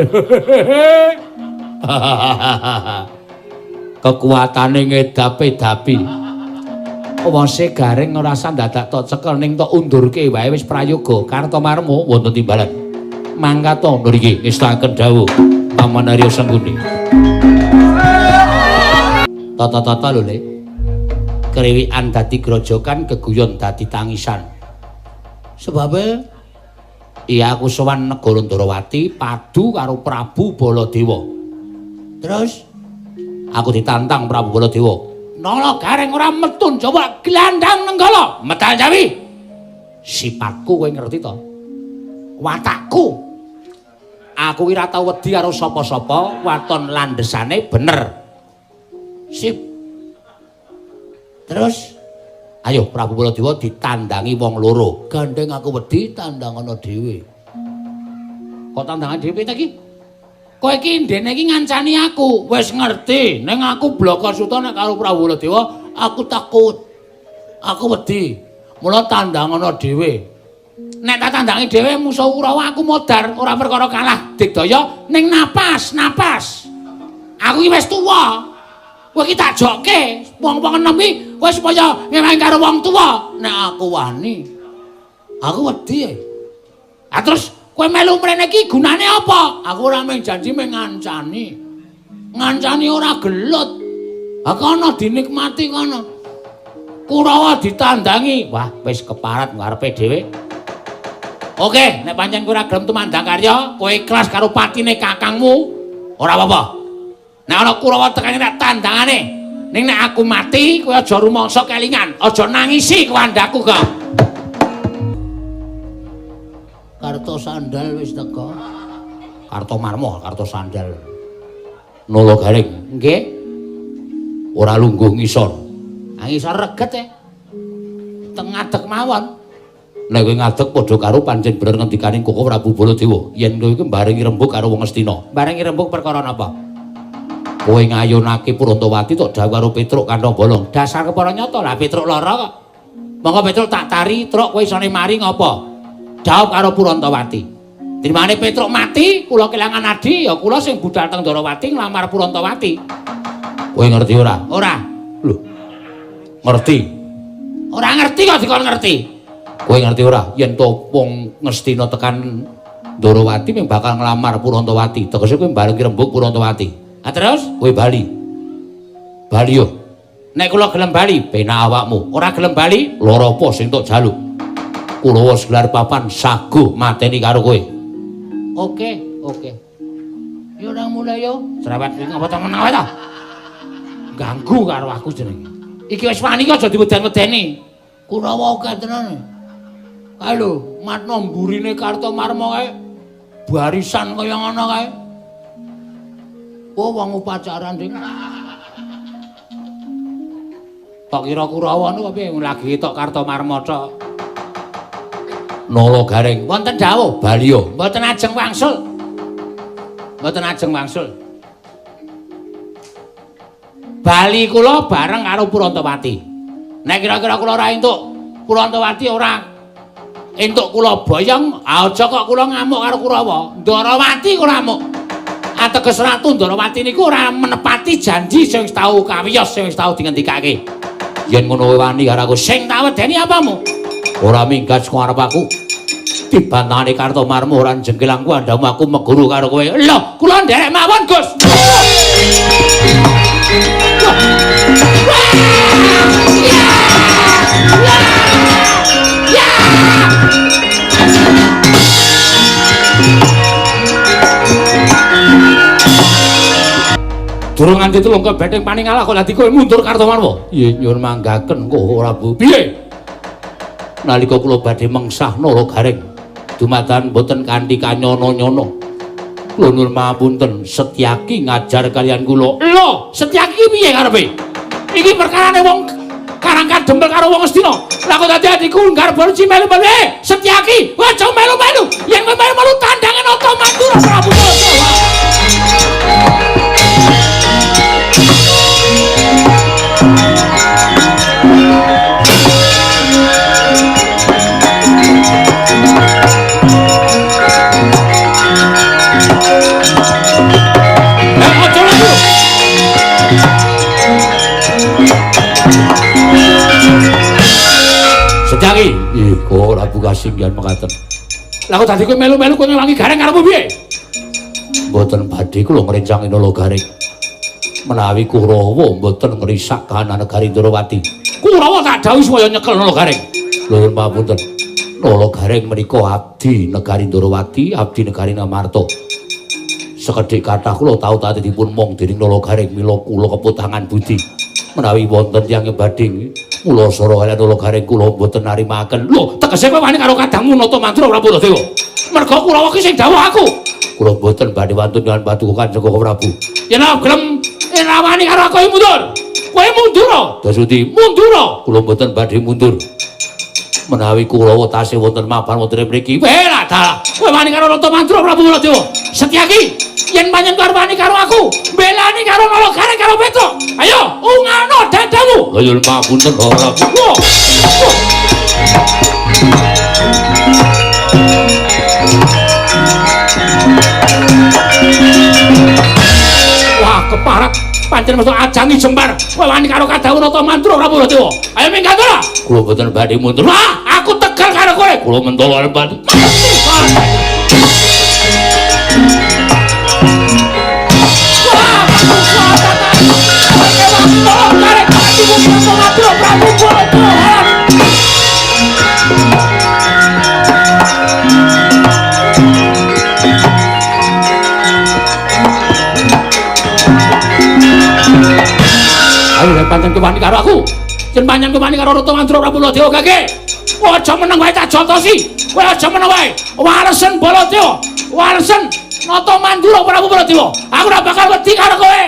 Kekuatane ngedap-edapi. Wose Garing ora usah dadak tok cekel ning tok undurke wae wis prayoga Kartomarma wonten timbalan. Mangkata mriki ngestaken dawuh Pamanarya Sengkuni. Tata-tata lho Le. Kriwikan dadi grojokan keguyon dadi tangisan. Sebabe iya aku sowan negara Ndarawati padu karo Prabu Baladewa. Terus aku ditantang Prabu Baladewa. Nalagaring ora metu coba glandang nenggala medal Jawi. Sipatku kowe ngerti to? Watakku. Aku ora tau wedi karo sapa-sapa, waton landesane bener. Sip. Terus ayo Prabu Baladewa ditandangi wong loro. Gandeng aku wedi tandangana dhewe. Kok tandangan dhewe ta iki? Kowe iki ndene iki ngancani aku. Wis ngerti, ning aku bloko suta nek karo Prabu Baladewa aku takut. Aku wedi. Mula tandangana dhewe. Nek tak tandangi dhewe musuh Kurawa aku modar, ora perkara kalah digdaya ning napas. Aku iki wis tuwa. Kowe iki tak jokke, wong-wong enem iki kowe supaya ngewangi karo wong tuwa. Nek aku wani, aku wedi. Ah terus kowe melu mrene iki gunane apa? Aku ora mung janji mung ngancani. Ngancani ora gelut. Ha kono dinikmati kono. Kurawa ditandangi. Wah, wis keparat ngarepe dhewe. Oke, nek pancen kowe ora gelem tumandang karya, kowe ikhlas karo patine kakangmu, ora apa-apa. Nek ana Kurawa tekane nek tandangane, ning nek aku mati, kowe aja rumangsa kelingan, aja nangisi kewandhaku kok. Karto sandal wis teko. Kartomarma, karto sandal. Nalagaring, nggih. Ora lungguh ngisor. Ngisor reget e. Teng ngadeg mawon. Nek kowe ngadeg padha karo pancen bener ngendikaning Koko Prabu Baladewa, yen kowe iki mbarengi rembug karo wong Astina. Mbarengi rembug perkara napa? Kowe ngayunake Purontowati tok dawuh karo Petruk kantong bolong. Dasar kepara nyata lah Petruk lara kok. Monggo Petruk tak tari, Truk kowe isone mari ngopo? Jawab karo Purontowati. Dimane Petruk mati, kula kelangan adi, ya kula sing budal teng Darawati nglamar Purontowati. Kowe ngerti ora? Ora. Lho. Ngerti. Ora ngerti kok dikon ngerti. Kowe ngerti ora? Yen to wong ngestina tekan Darawati mung bakal nglamar Purontowati. Tegese kowe bareng rembug Purontowati. Ah terus kowe bali. Bali yo. Nek kula gelem bali, penak awakmu. Ora gelem bali, lara apa sing tok jaluk. Kula wis gelar papan saguh mateni karo kowe. Oke. Yo nang mulai yo. Cerewet iki ngapa temen ae ta? Ganggu karo aku jenenge. Iki wis wani kok aja diweden-wedeni. Kurawa akeh tenan. Kae lho, matno mburine Kartomarma kae. Barisan kaya ngono kae. Oh, wong upacaran ding. Tok kira Kurawa niku piye lagi tok Kartomarma tok. Nala Garing wonten dawuh Baliyo, mboten ajeng wangsul. Mboten ajeng wangsul. Bali kula bareng karo Purontowati. Nek kira-kira kula ora entuk Purontowati ora entuk kula boyong, aja kok kula ngamuk karo Kurawa. Ndarawati kula ngamuk. Ateges Ratu Ndarawati niku ora menepati janji sing wis tau kawiyos sing wis tau dingendikake. Yen ngono wani karo aku sing tak wedeni apamu? Ora minggat saka arep aku. Dibantahane Kartomarma ora jengkelang ku andamu aku meguru karo kowe. Lho, kula nderek mawon, Gus. Durung nganti tulung ke Bething Paningalah kok dadi kowe mundur Kartomarma. Iya nyuwun manggaken kok ora Bu. Piye? Nalika kula badhe mengsah Nala Garing, dumadakan boten kanthi kanyono-nyono. Kula nuwun mapunten, Setyaki ngajar kaliyan kula. Lho, Setyaki piye karepe? Iki perkarane wong karang kadempel karo wong Astina. Lah kok dadi adiku nggar borci melu-melu. Setyaki, aja melu-melu. Yen kowe melu-melu tandange nata Mandura Prabu. Setyaki, kok ora buka singgihan mekaten. Lah kok dadi kowe melu-melu kowe ngewangi Gareng karepmu piye? Mboten badhe kula ngrencangi Nala Garing. Menawi Kurawa mboten ngrisak kahanan negari Ndarawati. Kurawa tak dawuhi supaya nyekel Nala Garing. Nuwun pamunten. Nala Garing menika abdi negari Ndarawati, abdi negari Namarta. Sekedhik kathah kula tau tadi dipun mong dening Nala Garing mila kula keputangan budi. Menawi wonten tiyang badhe mula sora kaliyan Nala Garing kula mboten narimaken. Lho, tegese kowe wani karo kadangmu nata mantra Prabu Baladewa. Merga Kurawa ki sing dawuh aku. Kula mboten badhe wantun nyuwun paduka Kanjeng Prabu. Yen gelem wani karo aku mundur. Kowe mundur. Dasuti mundur. Kula mboten badhe mundur. Menawi Kurawa tasih wonten mapan wonten mriki, wela dalah. Kowe wani karo nata mantra Prabu Baladewa. Setyaki, yen panjen wani karo aku, belani karo Nala Garing karo Petruk. Ayo, ungano dadamu. Lha yen papunten Prabu. Wah, keparat pancen mesti ajangi jembar. Kowe wani karo kadhawu nata mantra Prabu Baladewa. Ayo minggat ora? Kula mboten badhe mundur. Wah, aku tegal karo kowe. Kula mentolo arep badhe. Ayo pancen kewani karo aku. Yen pancen kewani karo Nata Mantra Prabu Baladewa gage. Aja meneng wae tak jotosi. Kowe aja meneng wae. Waresen Baladewa. Waresen Nata Mantra Prabu Baladewa. Aku ora bakal wedi karo kowe.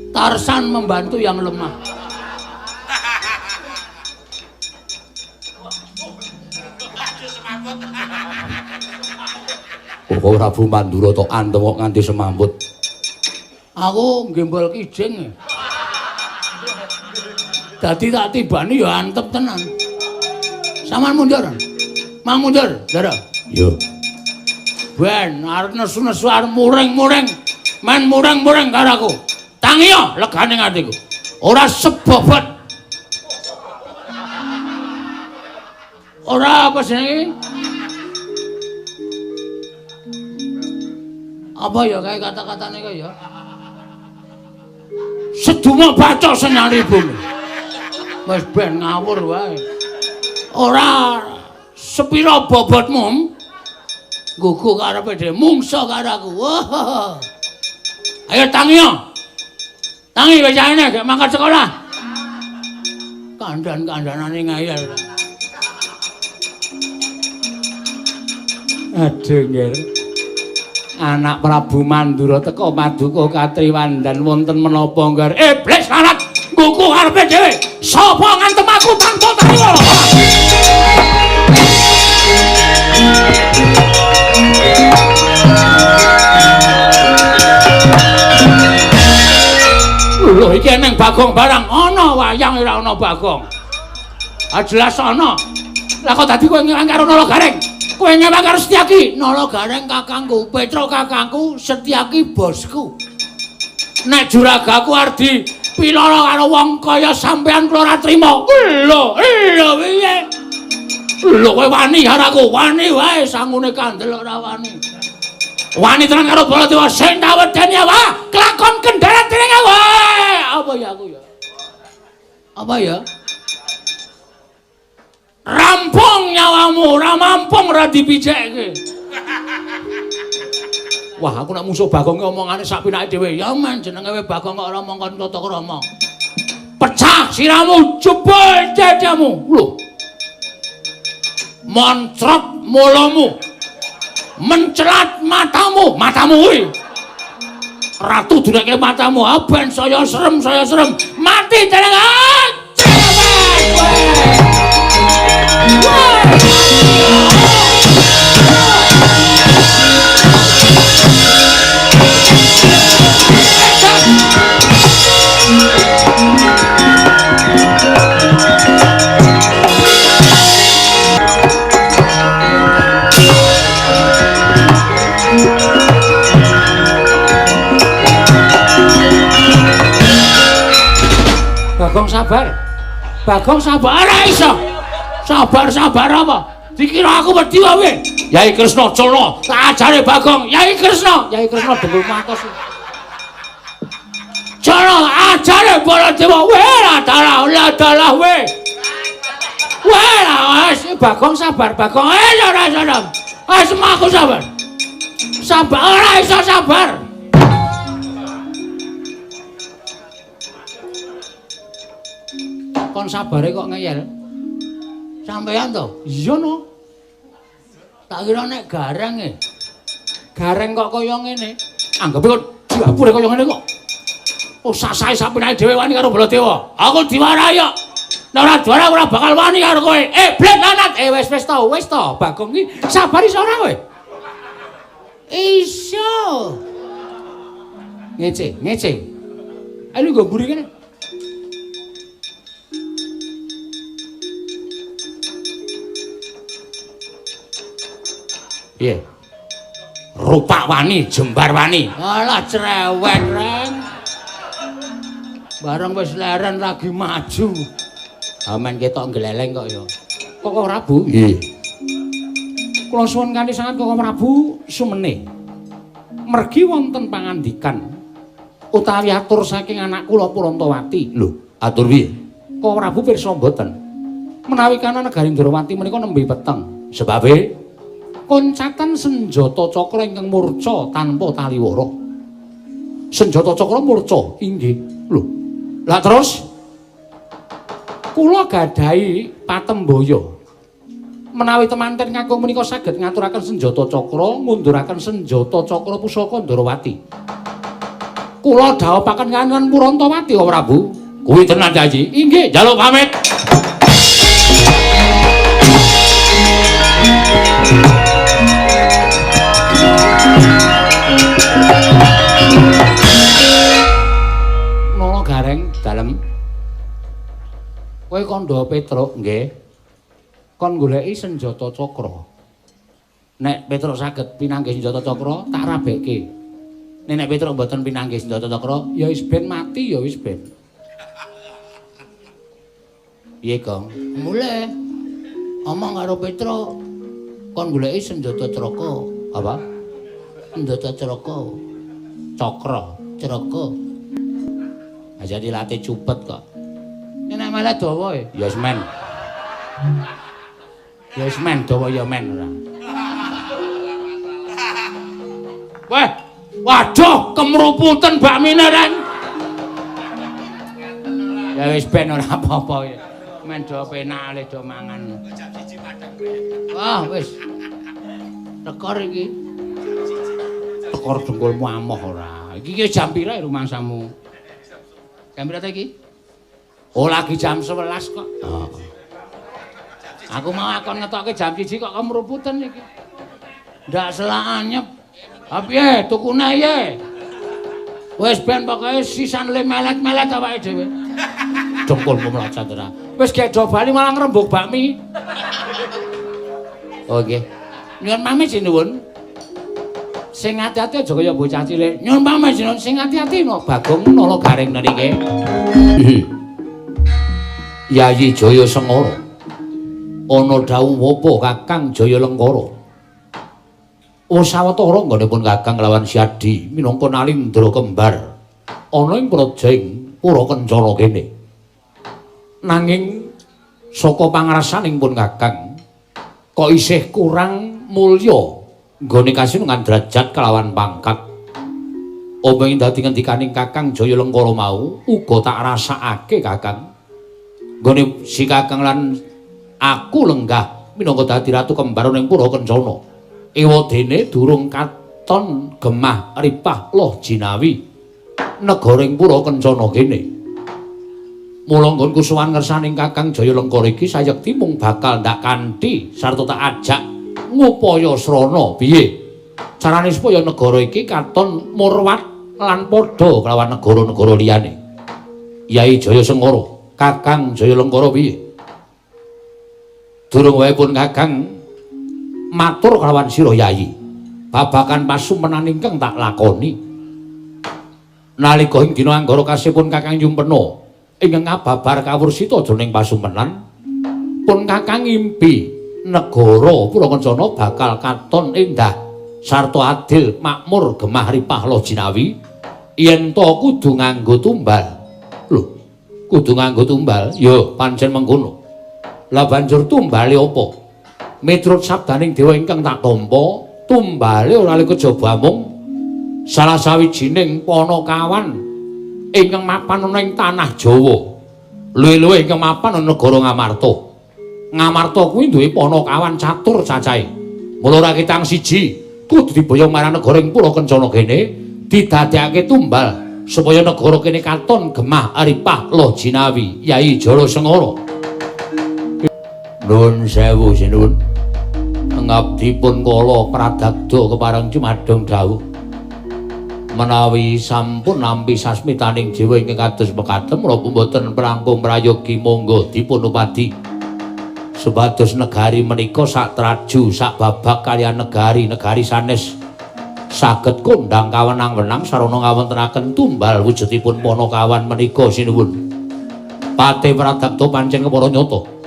Tarsan membantu yang lemah. Kok Prabu Mandura tok antem kok nganti semambut. Aku gembol kijing. Dadi tak tibani ya antep tenan. Saman mundur. Mang mundur, Ndara. Yo. Ben arep nesu-nesu arep muring-muring. Men muring-muring karo aku. Tangi yo legane atiku. Ora sebobot. Ora apa jenenge? Apa ya kae kata-katane kaya ya? Seduma baca senyari bumi. Wis ben ngawur wae. Ora sepira bobotmu. Gugu karepe dhewe mungsa karo aku. Wah. Ayo tangi yo. Tangi wis jane gek mangkat sekolah. Kandhan-kandhanane ngayal. Aduh nggih. Anak Prabu Mandura teka Paduka Katriwandan wonten menapa nggar iblis larat ngguku karepe dhewe. Sapa ngantem aku tanpa tariwa? Lho iki neng Bagong barang ana wayang ora ana Bagong. Ah jelas ana. Lah kok dadi kowe ngilang karo Nalagareng? Kowe ngewang karo Setyaki? Nalagareng kakangku, Petra kakangku, Setyaki bosku. Nek juragaku ardi pilara karo wong kaya sampean kula ora trima. Lho piye? Lho kowe wani karo aku, wani wae sangune kandel ora wani. Wani tenan karo Baladewa sing tak wedeni wae, kelakon kendharat dening aku. Apa ya aku ya? Apa ya? Rampung nyawamu, ora mampung ora dipijeke. Wah, aku nek musuh Bagong omongane sak pinake dhewe. Ya men jenenge Bagong kok ora mongkon tata krama. Pecah siramu, jebul dadamu. Lho. Moncrot mulamu. Mencelat matamu, matamu kuwi. Ratu dureke matamu, ben saya serem. Mati jeneng Bagong sabar ora iso. Sabar apa? Dikira aku wedi wae. Yai Kresna Cana, tak ajare Bagong. Yai Kresna dembul matos. Cana ajare Baladewa ora dalah we. Wes Bagong sabar, Bagong ora sabar. Wes aku sabar. Sabar ora iso sabar. Kon sabare kok ngeyel. Sampeyan to? Iya no. Tak kira nek gareng e. Gareng kok kaya ngene. Anggepe kok diapure kaya ngene kok. Oh sasae sapinake dhewe wani karo Baladewa. Aku diwarai kok. Nek ora diwarai ora bakal wani karo kowe. Blet lanat. Wis to. Bagong iki sabar iso ora kowe? Iso. Ngece. Ayo nggo mburi kene. Iya. Rupak wani, jembar wani. Alah cerewet, Reng. Bareng wis leren lagi maju. Aman ketok gleleng kok ya. Kok Prabu? Nggih. Kula suwun kanthi sanget Kok Prabu sumene. Mergi wonten pangandikan utawi atur saking anak kula Purantawati. Lho, atur piye? Kok Prabu pirsa mboten? Menawi kana negari Ndrawati menika nembe peteng. Sebabe koncatan senjata cakra ingkang murca tanpa taliwara. Senjata cakra murca inggih. Lho. Lah terus kula gadahi patembaya. Menawi temanten kakung menika saged ngaturaken senjata cakra, ngunduraken senjata cakra pusaka Ndrawati. Kula dhawuhaken kangen Purantawati, Kok Prabu. Kuwi tenan janji. Inggih, njaluk pamit. Tandha Petruk nggih. Kon goleki senjata cakra. Nek Petruk saged pinanggih senjata cakra, tak rabekke. Nek Petruk mboten pinanggih senjata cakra, ya wis ben mati ya wis ben. Piye, Kang? Mulih omong karo Petruk. Kon goleki senjata cakra. Apa? Senjata cakra. Cakra, cakra. Aja dilatih cupet kok. Nek malah dawa ya wis men. Ya wis men dawa ya men ora. Weh, waduh kemruputen bakmine Ren. Ya wis ben ora apa-apa ya. Men do penak le do mangan. Jam 1 padang. Wah, wis. Tekor iki. Tekor dengkulmu amoh ora. Iki jam pira rumangsamu? Jam pira ta iki? Oh, lagi jam 11 kok. Oh. Aku mau akon ngetokke jam 1 kok kemruputen iki. Ndak selak anyep. Piye tukune ye? Wis ben pokoke sisan le melet-melet awake dhewe. Dengkulmu mlacet ora. Wis gedo bali malah ngrembug bakmi. Oh nggih. Nyuwun pamit sinuwun. Sing ati-ati aja kaya bocah cilik. Nyuwun pamit sinuwun sing ati-ati no Bagong nala garing niki. Yayi Jaya Sengara. Ana dawuh apa Kakang Jaya Lengkara? Sawetara nggonipun Kakang lawan Siadi minangka Nalindra kembar ana ing projeng Pura Kencana kene. Nanging saka pangrasaning pun Kakang kok isih kurang mulya nggone kasinungan derajat kelawan pangkat. Omong dadi ngendikaning Kakang Jaya Lengkara mau uga tak rasakake Kakang. Nggone si Kakang lan aku lenggah minangka dadi ratu kembar ning Pura Kencana. Ewadene durung katon gemah ripah loh jinawi negara ing Pura Kencana kene. Mula nggonku suwan ngersaning Kakang Jaya Lengkara iki sayekti mung bakal ndak kanthi sarta tak ajak ngupaya srana piye carane supaya negara iki katon murwat lan padha kelawan negara-negara liyane. Yai Jaya Sengara, Kakang Jaya Lengkara piye? Durung wae pun Kakang matur kelawan sira Yayi. Babagan pasumenan ingkang tak lakoni. Nalika ing dina anggara kasihipun Kakang Yumpena ingkang ngababar kawursita jroning pasumenan pun Kakang ngimpi negara Pura Kencana bakal katon endah sarta adil makmur gemah ripah lo jinawi yen to kudu nganggo tumbal. Lho, kudu nganggo tumbal? Ya pancen mengkono. Lah banjur tumbale apa? Miturut sabdaning dewa ingkang tak tampa, tumbale ora kejaba mung salah sawijining Panakawan ingkang mapan ana ing tanah Jawa. Luwih-luwih ingkang mapan ana negara Ngamarta. Ngamarta kuwi duwe Panakawan catur cacahe. Mula ora kitang siji kudu diboyong marang negara ing Pura Kencana kene didadekake tumbal supaya negara kene katon gemah aripah loh jinawi. Yai Jaya Sengara. Nuwun sewu sinuwun. Ngabdipun kala pradagda kepareng cumadong dawuh. Menawi sampun nampi sasmitaning jiwa ingkang kados mekaten menapa boten prangkung prayogi monggo dipun upadi. Supados negari menika sak traju sak babak kaliyan negari sanes saged kondang kawenang-wenang sarana ngawontenaken tumbal wujudipun Panakawan menika sinuwun. Patih pradagta pancen kepara nyata.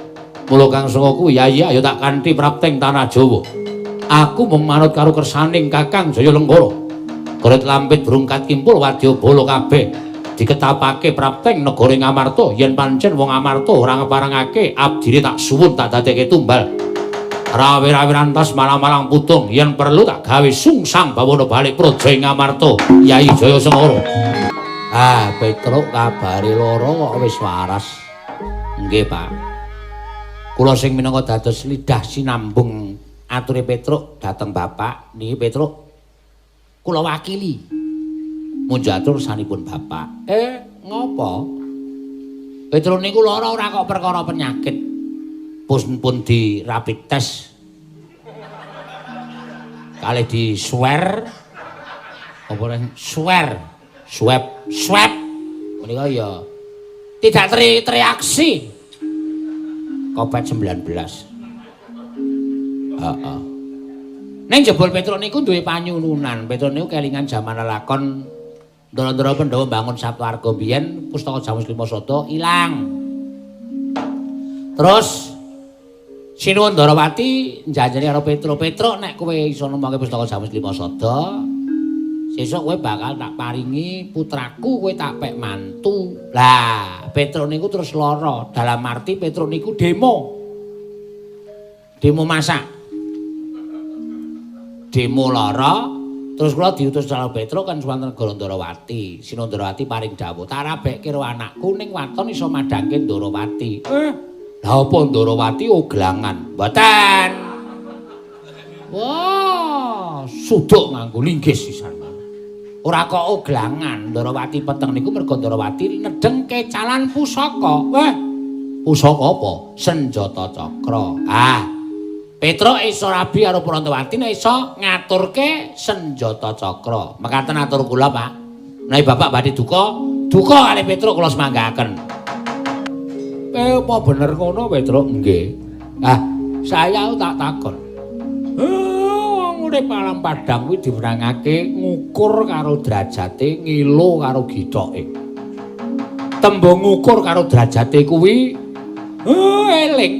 Mula kang sanga kuwi Yayi ayo tak kanthi prapteng tanah Jawa. Aku mung manut karo kersaning Kakang Jaya Lengkara. Kurit lampit brungkat kimpul wadyabala kabeh diketapake prapteng negara Ngamarta yen pancen wong Ngamarta ora ngeparengake abdine tak suwun tak dadekke tumbal. Rawi-rawi rantas malang-malang putung yen perlu tak gawe sungsang bawana balik praja Ngamarta. Yai Jaya Sengara. Petruk kabare lara kok wis waras. Nggih, Pak. Kula sing minangka dados lidah sinambung ature Petruk dhateng Bapak. Niki Petruk kula wakili. Munjatur sanipun Bapak. Ngopo? Petruk niku lara ora kok perkara penyakit. Pun di rapid test. Kalih di swer. Apa ren swer? Swab. Menika ya tidak tereaksi. Kopet 19. Heeh. Ning jebul Petruk niku duwe panyununan. Petruk niku kelingan jaman lelakon Ndara-ndara Pandhawa bangun Saptawarga biyen pustaka Jamus Lima Sada ilang. Terus Sinuwun Ndarawati njanjeni karo Petruk, "Petruk nek kowe iso nemokke pustaka Jamus Lima Sada, sesuk kowe bakal tak paringi putraku, kowe tak pek mantu." Lah, Petruk niku terus lara. Dalam arti Petruk niku demo. Demo masak. Demo lara, terus kula diutus karo Petruk kan suwanten negara Ndarawati. Sinuwun Ndarawati paring dawuh, "Tak rabekke karo anakku ning waton iso madhangke Ndarawati." Lah apa Ndarawati oglangan? Mboten. Wah, suduk nganggo linggis sisan. Ora kok oglangan, Ndarawati peteng niku mergo Ndarawati nedengke calan pusaka. Pusaka apa? Senjata cakra. Petruk iso rabi karo Prantawati nek iso ngaturke senjata cakra. Mekaten atur kula, Pak. Menawi Bapak badhe duka kalih Petruk kula semanggaken. Apa bener ngono, Petruk? Nggih. Saya tak takon. Wong urip alam padang kuwi diwenangake ngukur karo derajate, ngilu karo githoke. Tembung ngukur karo derajate kuwi eling.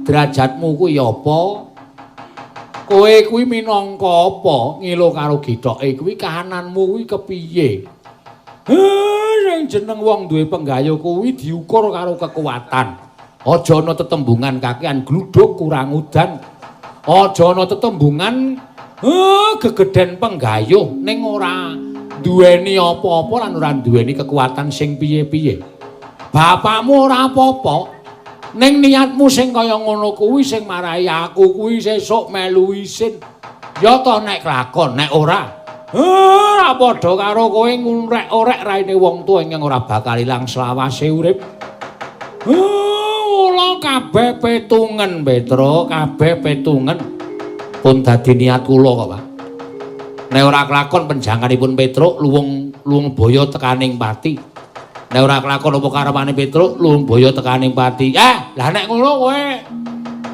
Derajatmu kuwi apa? Kowe kuwi minangka apa? Ngilu karo githoke kuwi kahananmu kuwi kepiye? Sing jeneng wong duwe penggayuh kuwi diukur karo kekuatan. Aja ana tetembungan kakean gluduk kurang udan. Aja ana tetembungan gegeden penggayuh ning ora duweni apa-apa lan ora duweni kekuatan sing piye-piye. Bapakmu ora apa-apa. Ning niatmu sing kaya ngono kuwi sing marahi aku kuwi sesuk melu isin. Ya toh nek kelakon, nek ora. Ora padha karo kowe ngurek-orek raine wong tuwa ingkang ora bakal ilang selawase urip. Mula kabeh petungen, Petruk, kabeh petungen. Pun dadi niat kula kok, Pak. Nek ora kelakon penjanganipun Petruk luwung boyo tekaning pati. Nek ora kelakon apa karepane Petruk lumbaya tekaning pati. Lah nek ngono kowe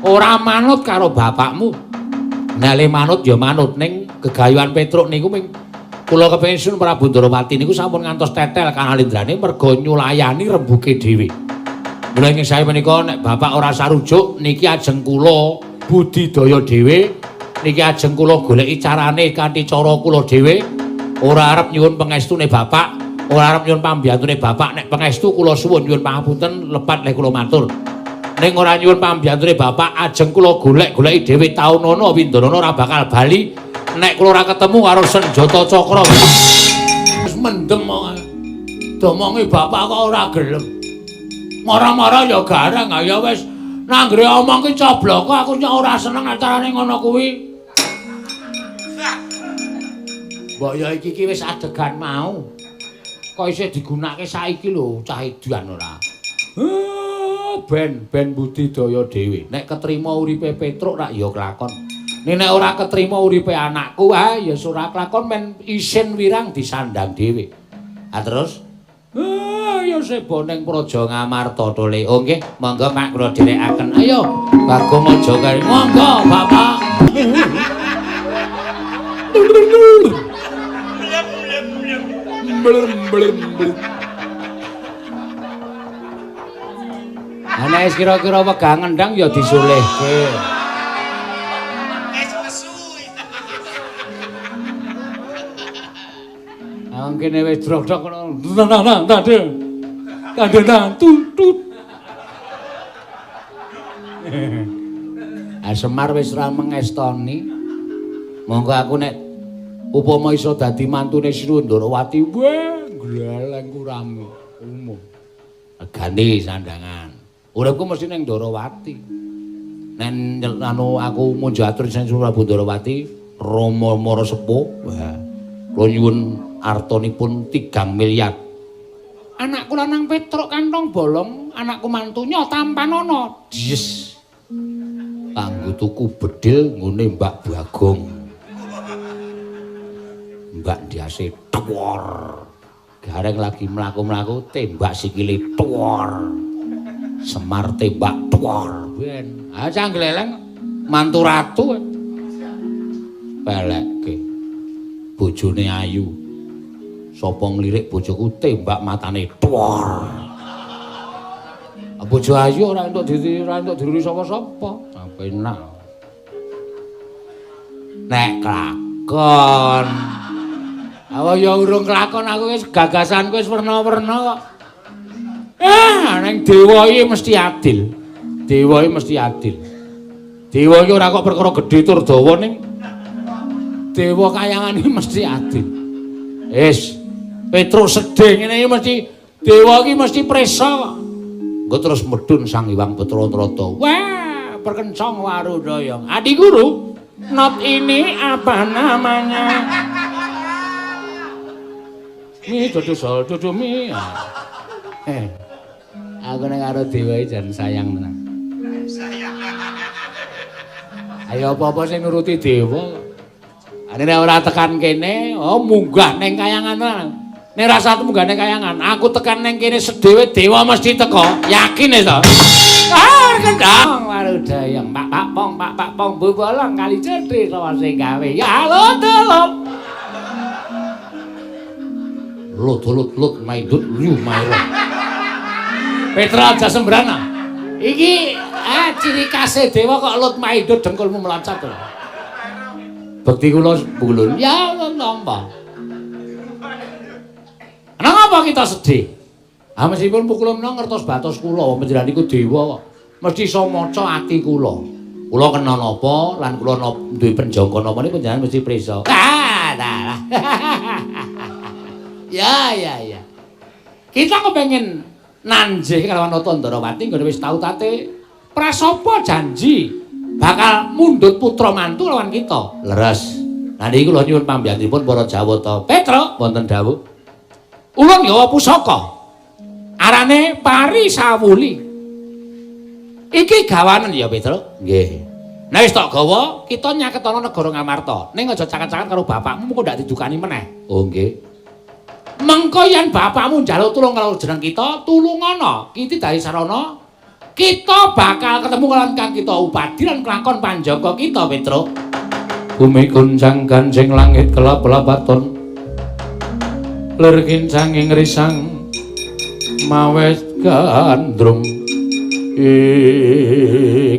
ora manut karo bapakmu. Nek le manut ya manut ning gegayuhan Petruk niku ming kula kepengin sun Prabu Ndarawati niku sampun ngantos tetel kanalindrane merga nyulayani rembuke dhewe. Mula ing sae menika nek bapak ora sarujuk niki ajeng kula budidaya dhewe, niki ajeng kula goleki carane kanthi cara kula dhewe. Ora arep nyuwun pangestune bapak. Ora arep nyuwun pambiyantune bapak nek pangestu kula suwun nyuwun pangapunten lepat lek kula matur. Ning ora nyuwun pambiyantune bapak ajeng kula golek-goleki dhewe taun ana Windarana ora bakal bali nek kula ora ketemu karo senjata cakra. Wis mendem kok. Domongi bapak kok ora gelem. Marah-marah ya garang ya wis nanggre omong ki coblok aku ora seneng acarane ngono kuwi. Mbok ya iki wis adegan mau. Kok isih digunakake saiki lho cah edan ora. Ben budidaya dhewe. Nek ketrima uripe Petruk rak ya kelakon. Nek ora ketrima uripe anakku ya ora kelakon men isin wirang disandang dhewe. Terus ya sebo ning Praja Ngamarta to Le. Oh nggih, monggo Pak kula dherekaken. Ayo Bagong aja kari. Monggo Bapak. Ana kira-kira wegah ngendang ya disulihke. Angkene wis drok-drok ngono. Kandhana tutut. Semar wis ra mengestoni. Monggo aku nek upama iso dadi mantune Sinuwun Ndarawati, wah, glaleng kurang umum. Regane sandangan. Uripku mesti ning Ndarawati. Nen aku munjo atur sing Prabu Ndarawati, Rama Mara Sepuh, wah, kula nyuwun artanipun 3 miliar. Anakku lanang Petruk kantong bolong, anakku mantunya tampan ana. Yes. Kanggo tuku bedhil ngene Mbak Bagong. Mbak Diase tuwor. Gareng lagi mlaku-mlaku tembak sikile tuwor. Semar tembak tuwar ben. Ah Canggleleng mantu ratu. Pelekke. Bojone ayu. Sapa nglirik bojoku tembak matane tuwar. Bojo ayu ora entuk diri sapa-sapa. Penak. Nek kelakon. Apa ya urung kelakon aku wis gagasanku wis werna-werna kok. Neng dewa iki mesti adil. Dewa iki mesti adil. Dewa iki ora kok perkara gedhe tur dawa ning dewa kayangan iki mesti adil. Wis Petrus sedhe ngene iki mesti dewa iki mesti presa kok. Engko terus medun Sang Hyang Betratrata. Wah, perkencong Warudaya. Adik guru, not ini apa namanya? Mi dodo mi. Aku nek karo dewa jan sayang tenan. Ayo apa-apa sing nuruti dewa. Nek ora tekan kene, munggah ning kayangan tenan. Nek ra satu munggah ning kayangan, aku tekan ning kene sedhewe dewa mesti teko. Yakin to? Kendang Warudaya, Pak Pong bubolong kali cedhi sapa sing gawe. Ya lut. Lut maidut yu mairo. Petra aja sembrana. Iki ciri khase dewa kok lut maidut dengkulmu meloncat to. Bekti kula bulun. Ya napa? Napa kita sedih? Meskipun kula menawa ngertos batos kula panjenengan niku dewa kok. Mesti iso maca ati kula. Kula kena napa lan kula duwe penjangka napa niku panjenengan mesti prisa. Dalah. Ya. Kita kepengin nanjih kelawan Nata Ndarawati nggone wis tau tate prasapa janji bakal mundhut putra mantu lawan kita. Leres. Nah niki kula nyuwun pambyantunipun para Jawata. Petra wonten dawuh. Ulun gawa pusaka. Arane Pari Sawuli. Iki gawanen ya Petra? Nggih. Nah wis tak gawa, kita nyaketana negara Ngamarta. Ning aja caket-caket karo bapakmu kok ndak didukani meneh. Oh nggih. Mengko yen bapakmu njaluk tulung karo jeneng kita, tulungono. Iki dari sarana kita bakal ketemu kalian kang kita upadi lan kelakon panjaga kita, Petra. Bumi goncang ganjing langit kelap-kelapaton. Lir kincang ing risang mawes gandrum.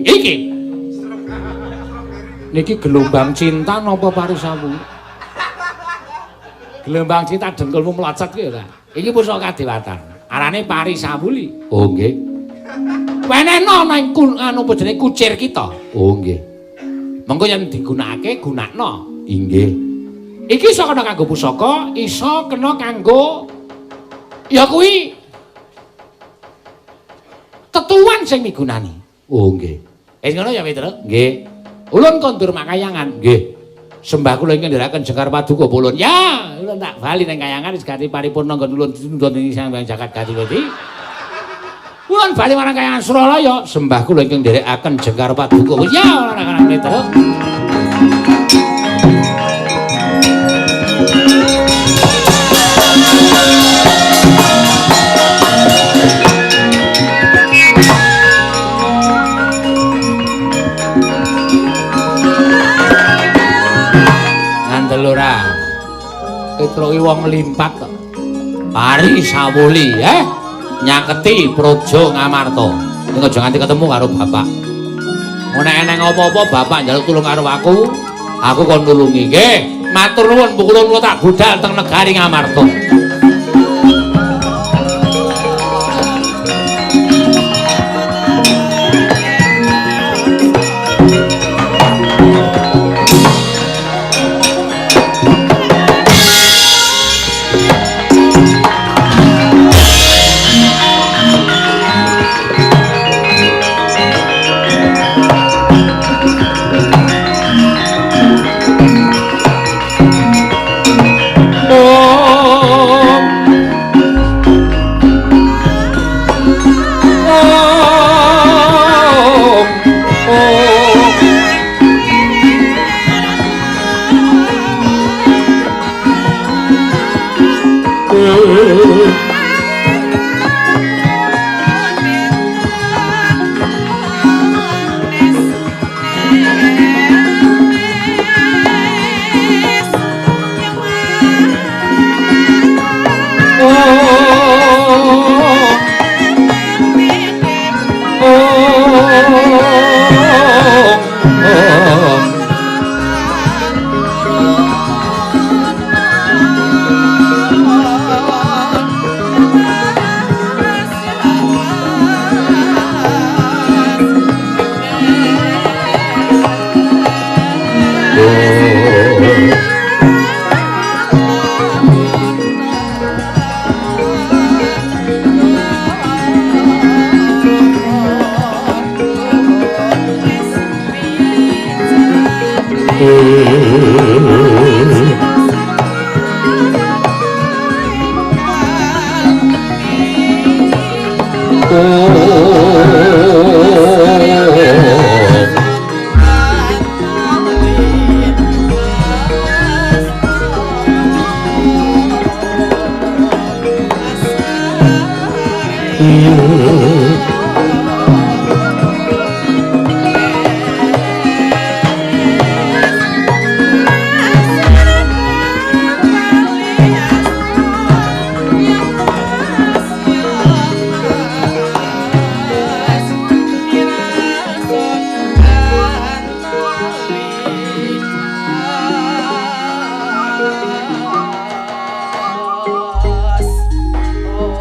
Iki. Niki gelombang cinta napa Parisawuli? Gelombang cinta dengkulmu melocot ki ora. Iki pusaka kadewatan. Arane Parisawuli. Oh nggih. Wenehno nang anu jenenge kucir kita. Oh nggih. Mengko yen digunakake gunakno. Inggih. Iki iso kena kanggo pusaka, iso kena kanggo ya kuwi tetuan sing migunani. Oh nggih. Wis ngono ya Petra? Nggih. Ulun kondur makayangan. Nggih. Sembah kula ingkang ndherekaken Jengkar Paduka Pulun. Ya, ulun tak bali ning kayangan wis ganti paripurna nggon ulun nuntun ing Sang Hyang Jagat Gatiwedi. Ulun bali marang kayangan Suralaya, sembah kula ingkang ndherekaken Jengkar Paduka. Ya, ora Petra. Lora. Petra iki wong limpat kok. Parisawuli, nyaketi Praja Ngamarta. Ning aja nganti ketemu karo bapak. Nek eneng apa-apa bapak njaluk tulung karo aku kon nulungi. Nggih, matur nuwun pukulun kula tak budal teng negari Ngamarta.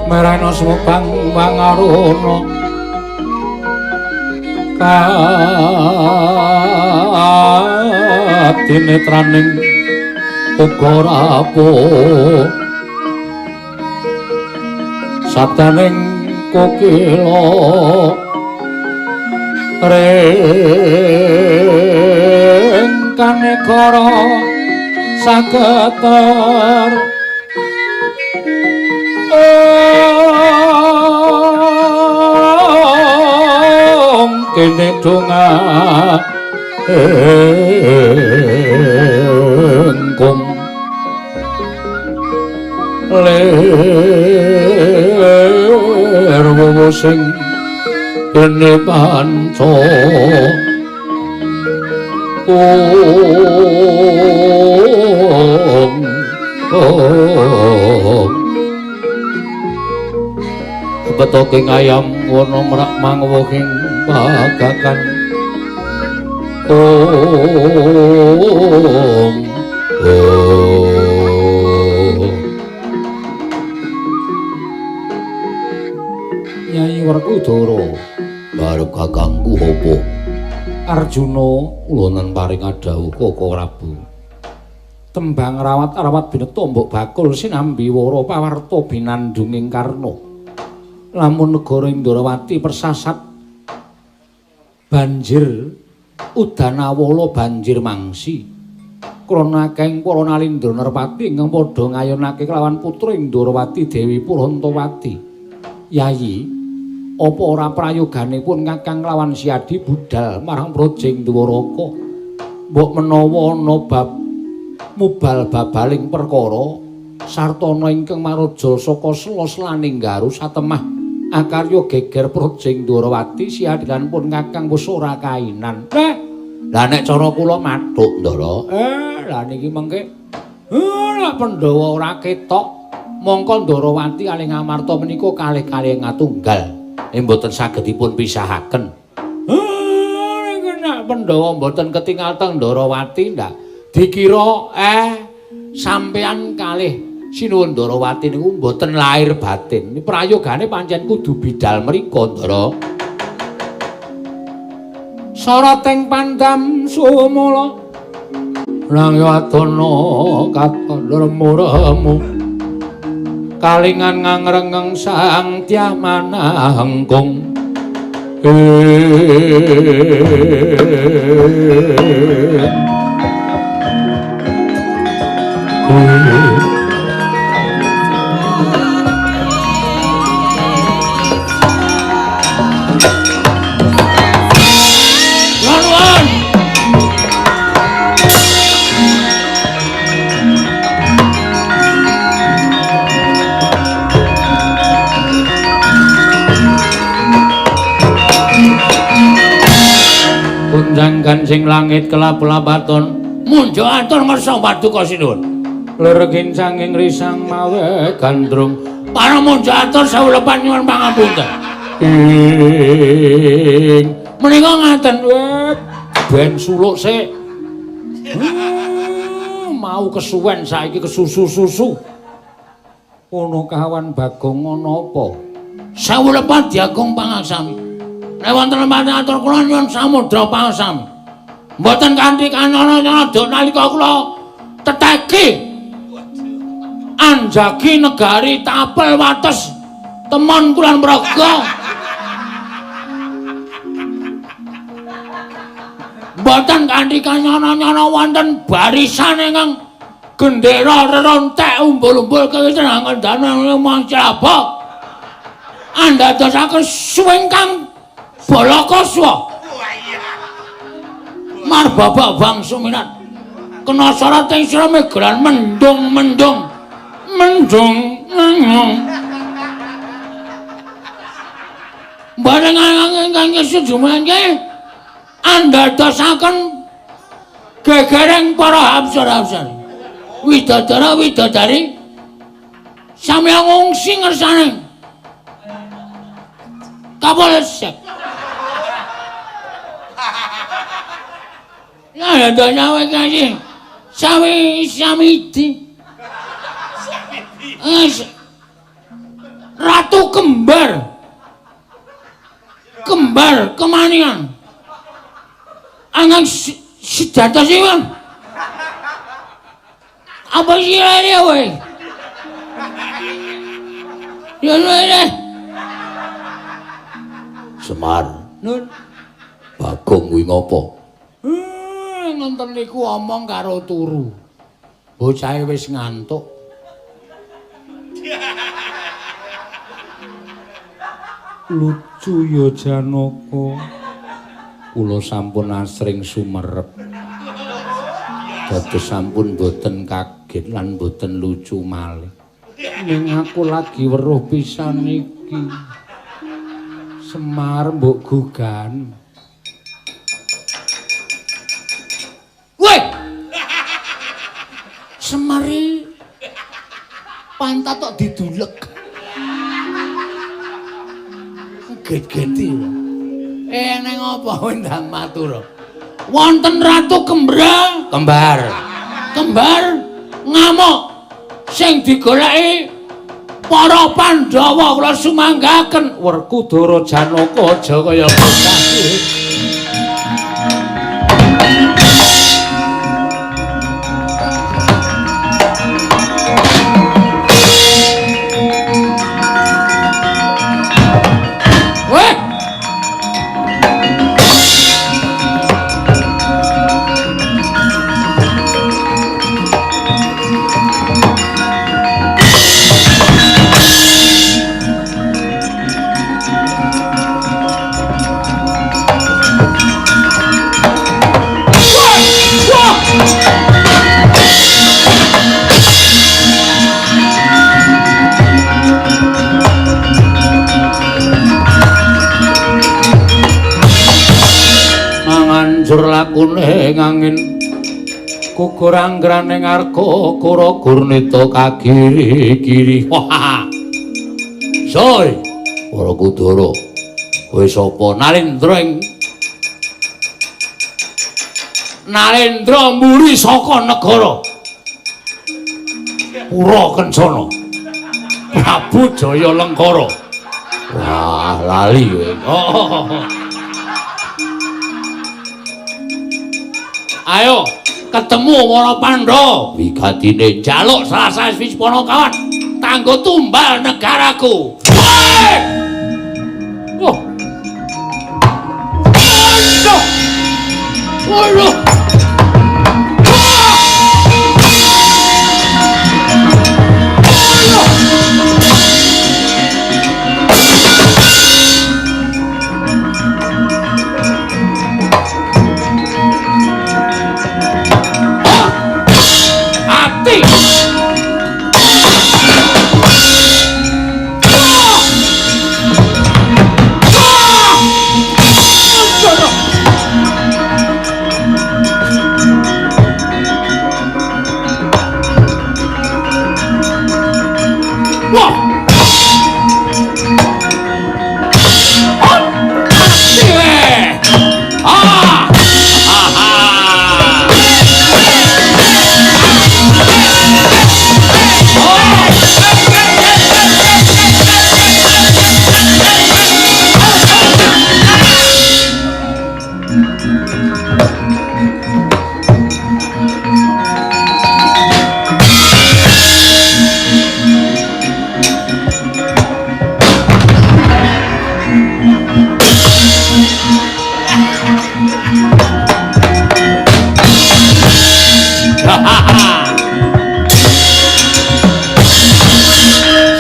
Merana semubang mangarono katinetraning uga rapuh sabdaning kokila rengkane kara sageter kene donga engkong ler wowo sing kene panca betoking ayam wana mrak mangwoking bagakan Nyai Werkudara barep kakangku apa Arjuna ulonan paring adhawuh Kaka Prabu tembang rawat-rawat bineta mbok bakul sinambi wara pawarta binandunging Karna lamun negara Indrawati persasat banjir udanawala banjir mangsi krana akehing para nalindra Narpati ingkang padha ngayunake kelawan putra Indrawati Dewi Purantawati. Yayi, apa ora prayoganipun Kakang lawan Siadi budal marang Projing Dwaraka? Mbok menawa ana bab mubal babaling perkara sartana ingkang maraja saka Sela-selaning Garu satemah akarya geger Projing Dwarawati siadilan pun Kakang wis ora kainan. Lah nek cara kula mathuk Ndara. Lah niki mengke lah Pandhawa ora ketok mongko Dwarawati kalih Ngamarta menika kalih-kalih ngatunggal. Mboten saged dipun pisahaken. Nek Pandhawa mboten ketingal teng Dwarawati ndak dikira sampean kalih Sinuwun Dwarawati niku mboten lahir batin. Ini prayogane pancen kudu bidal mrika, Ndara. Sarating pandam sumala nang wadana katonremu kalingan ngangrengeng sang Dyah Manahengkung. Kunjangkan sing langit kelap-lapaton munjo atur ngersa paduka sinuwun lergin sanging risang mawe gandrung para munjo atur sawulepan nyuwun pangapunten menika ngaten ben suluk sik mau kesuwen saiki kesusu-susu ono kawan Bagong ana apa sawulepan diagung pangaksami nek wonten lemah atur kula nyuwun samudra pangasami. Mboten kanthi kanana dok nalika kula teteki anjagi negari tapel wates temon Kulon Praga. Mboten kanthi kanyana-nyana wonten barisan ingkang gendera rerontek umbul-umbul kewiten kendhanan mangcaba. Andadosaken suwingkang balakaswa. Marbaba bang suminat. Kena syarat ing sira megeran mendung. Bareng ingkang sejumenke andadosaken gegereng para hapsar-hapsar. Widodara-widodari sami ngungsi ngersane Kapolsek. Ya donya iki samiti. Ratu kembar kemanian. Anggang sedatasipun. Apa sirane kowe? Ya lho. Semar. Nun. Bagong kuwi ngopo? Nonton niku omong karo turu. Bocahe wis ngantuk. Lucu ya Janaka. Kula sampun asring sumerep. Dados sampun boten kaget lan boten lucu malih. Ning aku lagi weruh pisan iki. Semar mbok gugan. Woi! Semari pantat tok didulek. Get-geti. Neng apa ndang matur. Wonten ratu kembar ngamuk sing digoleki para Pandhawa kula sumanggaken Werkudara Janaka aja kaya bocah. Manganjur lakune ngangin kukur anggraning arga kura gurnita kagiri-giri. Soy Werkudara kowe sapa? Narendra muri saka negara Pura Kencana Prabu Jaya Lengkara. Wah, lali kowe. Ayo ketemu para Pandhawa wigatine njaluk salah sawis ponokawan kanggo tumbal negaraku. Oh. Waduh.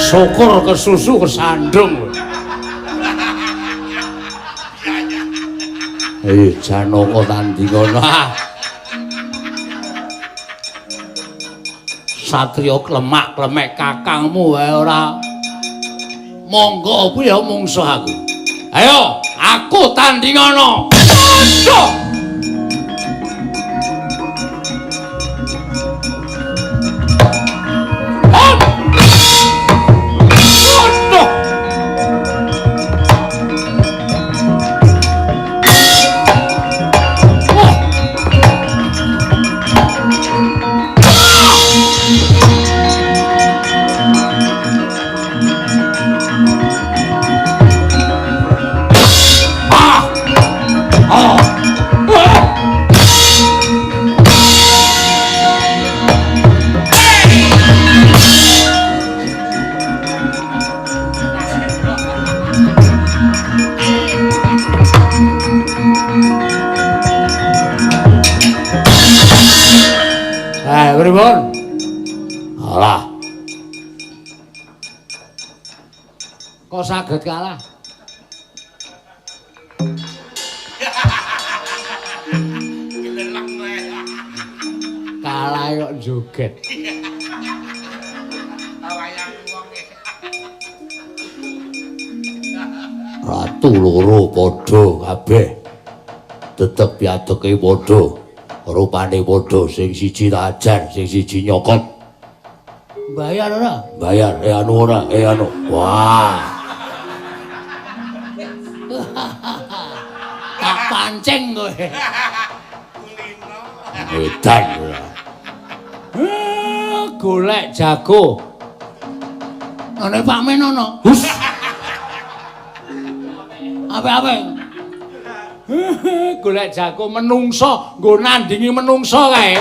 Syukur kesusu kesandung. Janaka tandingana. Satriya klemak-klemek kakangmu wae ora. Monggo kuwi ya mungsuh aku. Ayo, aku tandingana. Aduh. Pripun? Alah. Kok saged kalah? Kalah kok joget. Ratu loro padha kabeh. Tetep piadoke padha. Rupane padha, sing siji tajan, sing siji nyokot. Bayar ora? Bayar, anu ora, anu. Wah. Tak pancing kowe. Edan ora. Golek jago. Ana Pak Men ana. Hus. Apa-apa? Golek jago menungso, nggo nandingi menungso kae.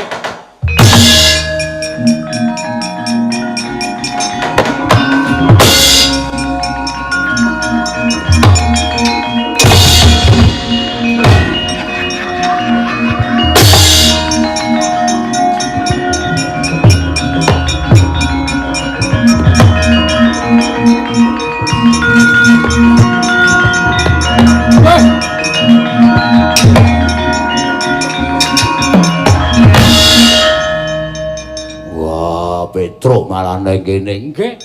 Petro malah nang kene. Nggih.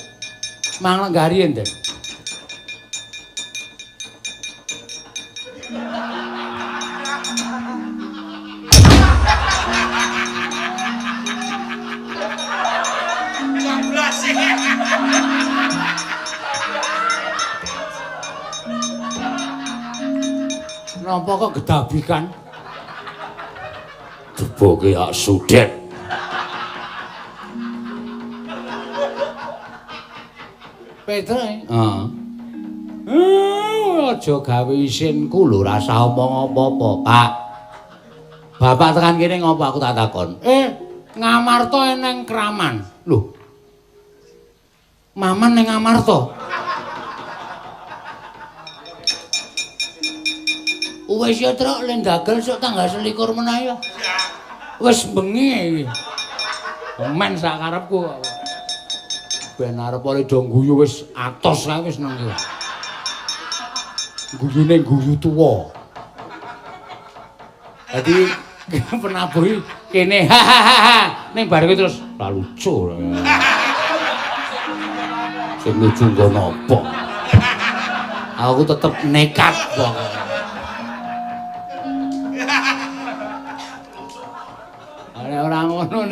Mang lenggari enten. Napa kok gedabikan? Deboke hak sudet. Petro. Heeh. Aja gawe isinku lho, rasa omong apa-apa, Pak. Bapak tekan kene ngopo aku tak takon? Ngamarta eneng kraman. Lho. Maman ning Ngamarta. Wis ya truk len dagel sok tanggal 21 menawa. Wis bengi iki. Men sak karepku kok. Ben arep oleh do guyu wis atos kae wis nang iki. Guyune guyu tuwa. Dadi penabuhi kene ning bareng terus la lucu. Sing lucu ngono apa? Aku tetep nekat kok. Ora ngono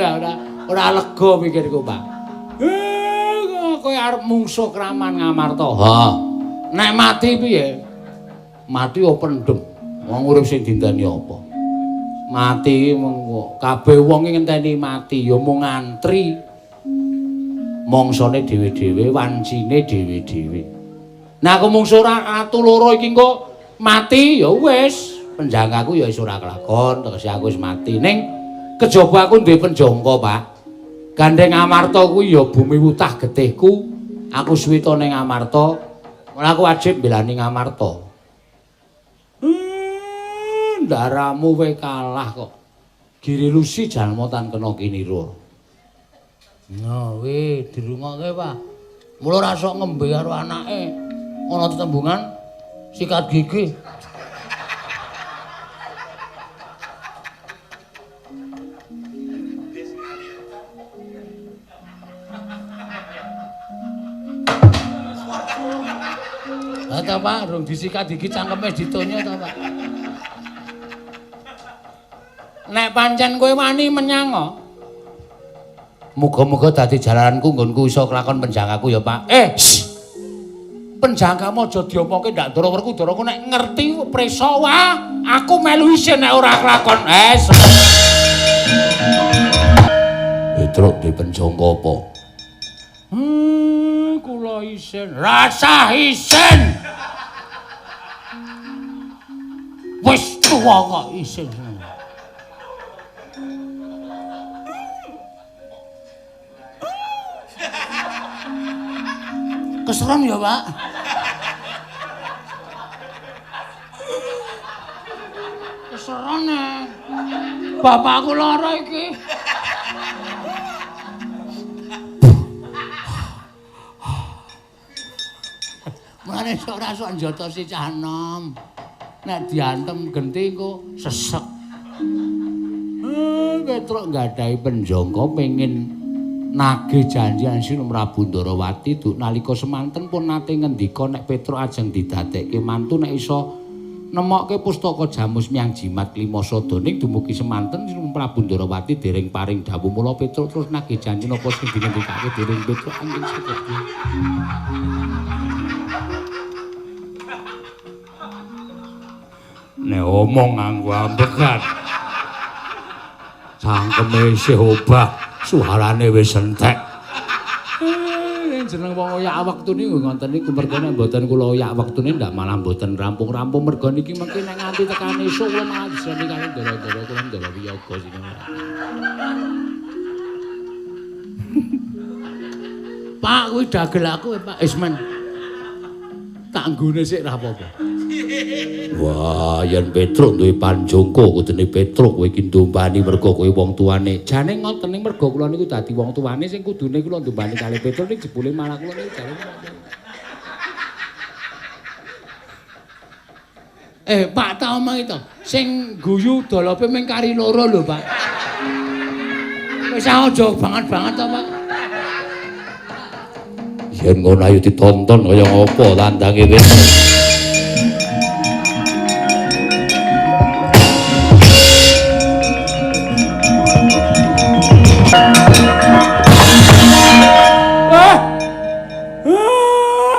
ora lega pikirku, Pak. Kowe arep mungsuh kraman Ngamarta. Ha. Nek mati piye? Mati yo pendem. Wong urip sing dinteni apa? Mati mengko kabeh wong ngenteni mati ya mung antri. Mongsane dhewe-dhewe, wancine dhewe-dhewe. Nah aku mungsuh ratu loro iki engko mati ya wis, penjangkaku ya wis ora kelakon, tegese aku wis mati. Ning kejaba aku duwe penjangka, Pak. Gandeng Ngamarta kuwi ya bumi wutah getihku. Aku suwita ning Ngamarta, ora aku wajib mbelani Ngamarta. Ndaramu kowe kalah kok. Giri Lusi jalma tan kena kinira. Nah, dirungokke, Pak. Mula ra sok ngembe karo anake. Ana tetembungan sikat gigi. Lah ta, Pak, rung disikat gigi cangkeme ditonyo ta, Pak. Nek pancen kowe wani menyang kok. Muga-muga dadi jalananku nggonku iso kelakon penjagaku ya, Pak. Penjagamu aja diomoke ndak ndara werku ndaraku nek ngerti presa wae aku melu isin nek ora kelakon. Petruk di penjangka apa? Kula isin, rasa isin. Wis tuwa kok isin. Keseron ya, Pak. Keseron bapakku lara iki. Mulane ora sok njata si cah enom. Nek diantem genti engko sesek. Petruk nggadahi penjangka pengin nagih janjian Sinu Prabu Ndarawati duk nalika semanten pun nate ngendika nek Petruk ajeng didadekke mantu nek iso nemokke pustaka Jamus Miang Jimat Lima Sadaning dumugi semanten Sinu Prabu Ndarawati dereng paring dawuh mula Petruk terus nagih janji napa sing dingendikake dereng Petruk anjing sekep. Nek omong nganggo ambekan cangkeme isih obah suarane wis entek. Jeneng wong oyak wektune ngoten niku mergo nek mboten kula oyak wektune ndak malah mboten rampung-rampung mergo niki mengki nek nganti tekan esuk kula malah diseni kali ndara-ndara kula ndara wiyaga sini. Pak kuwi dagel aku Pak Isman. Tak nggone sik ra apa-apa. Wah, yen Petruk duwe panjangka kudune Petruk kowe iki ndombani mergo kowe wong tuane. Jane ngoten ning mergo kula niku dadi wong tuane sing kudune kula ndombani kali Petruk ning jebule malah kula niku jane. Pak tak omong itu. Sing guyu dolope mung kari loro lho, Pak. Wis aja banget-banget to, Pak. Yen ngono ayo ditonton kaya apa landange wis.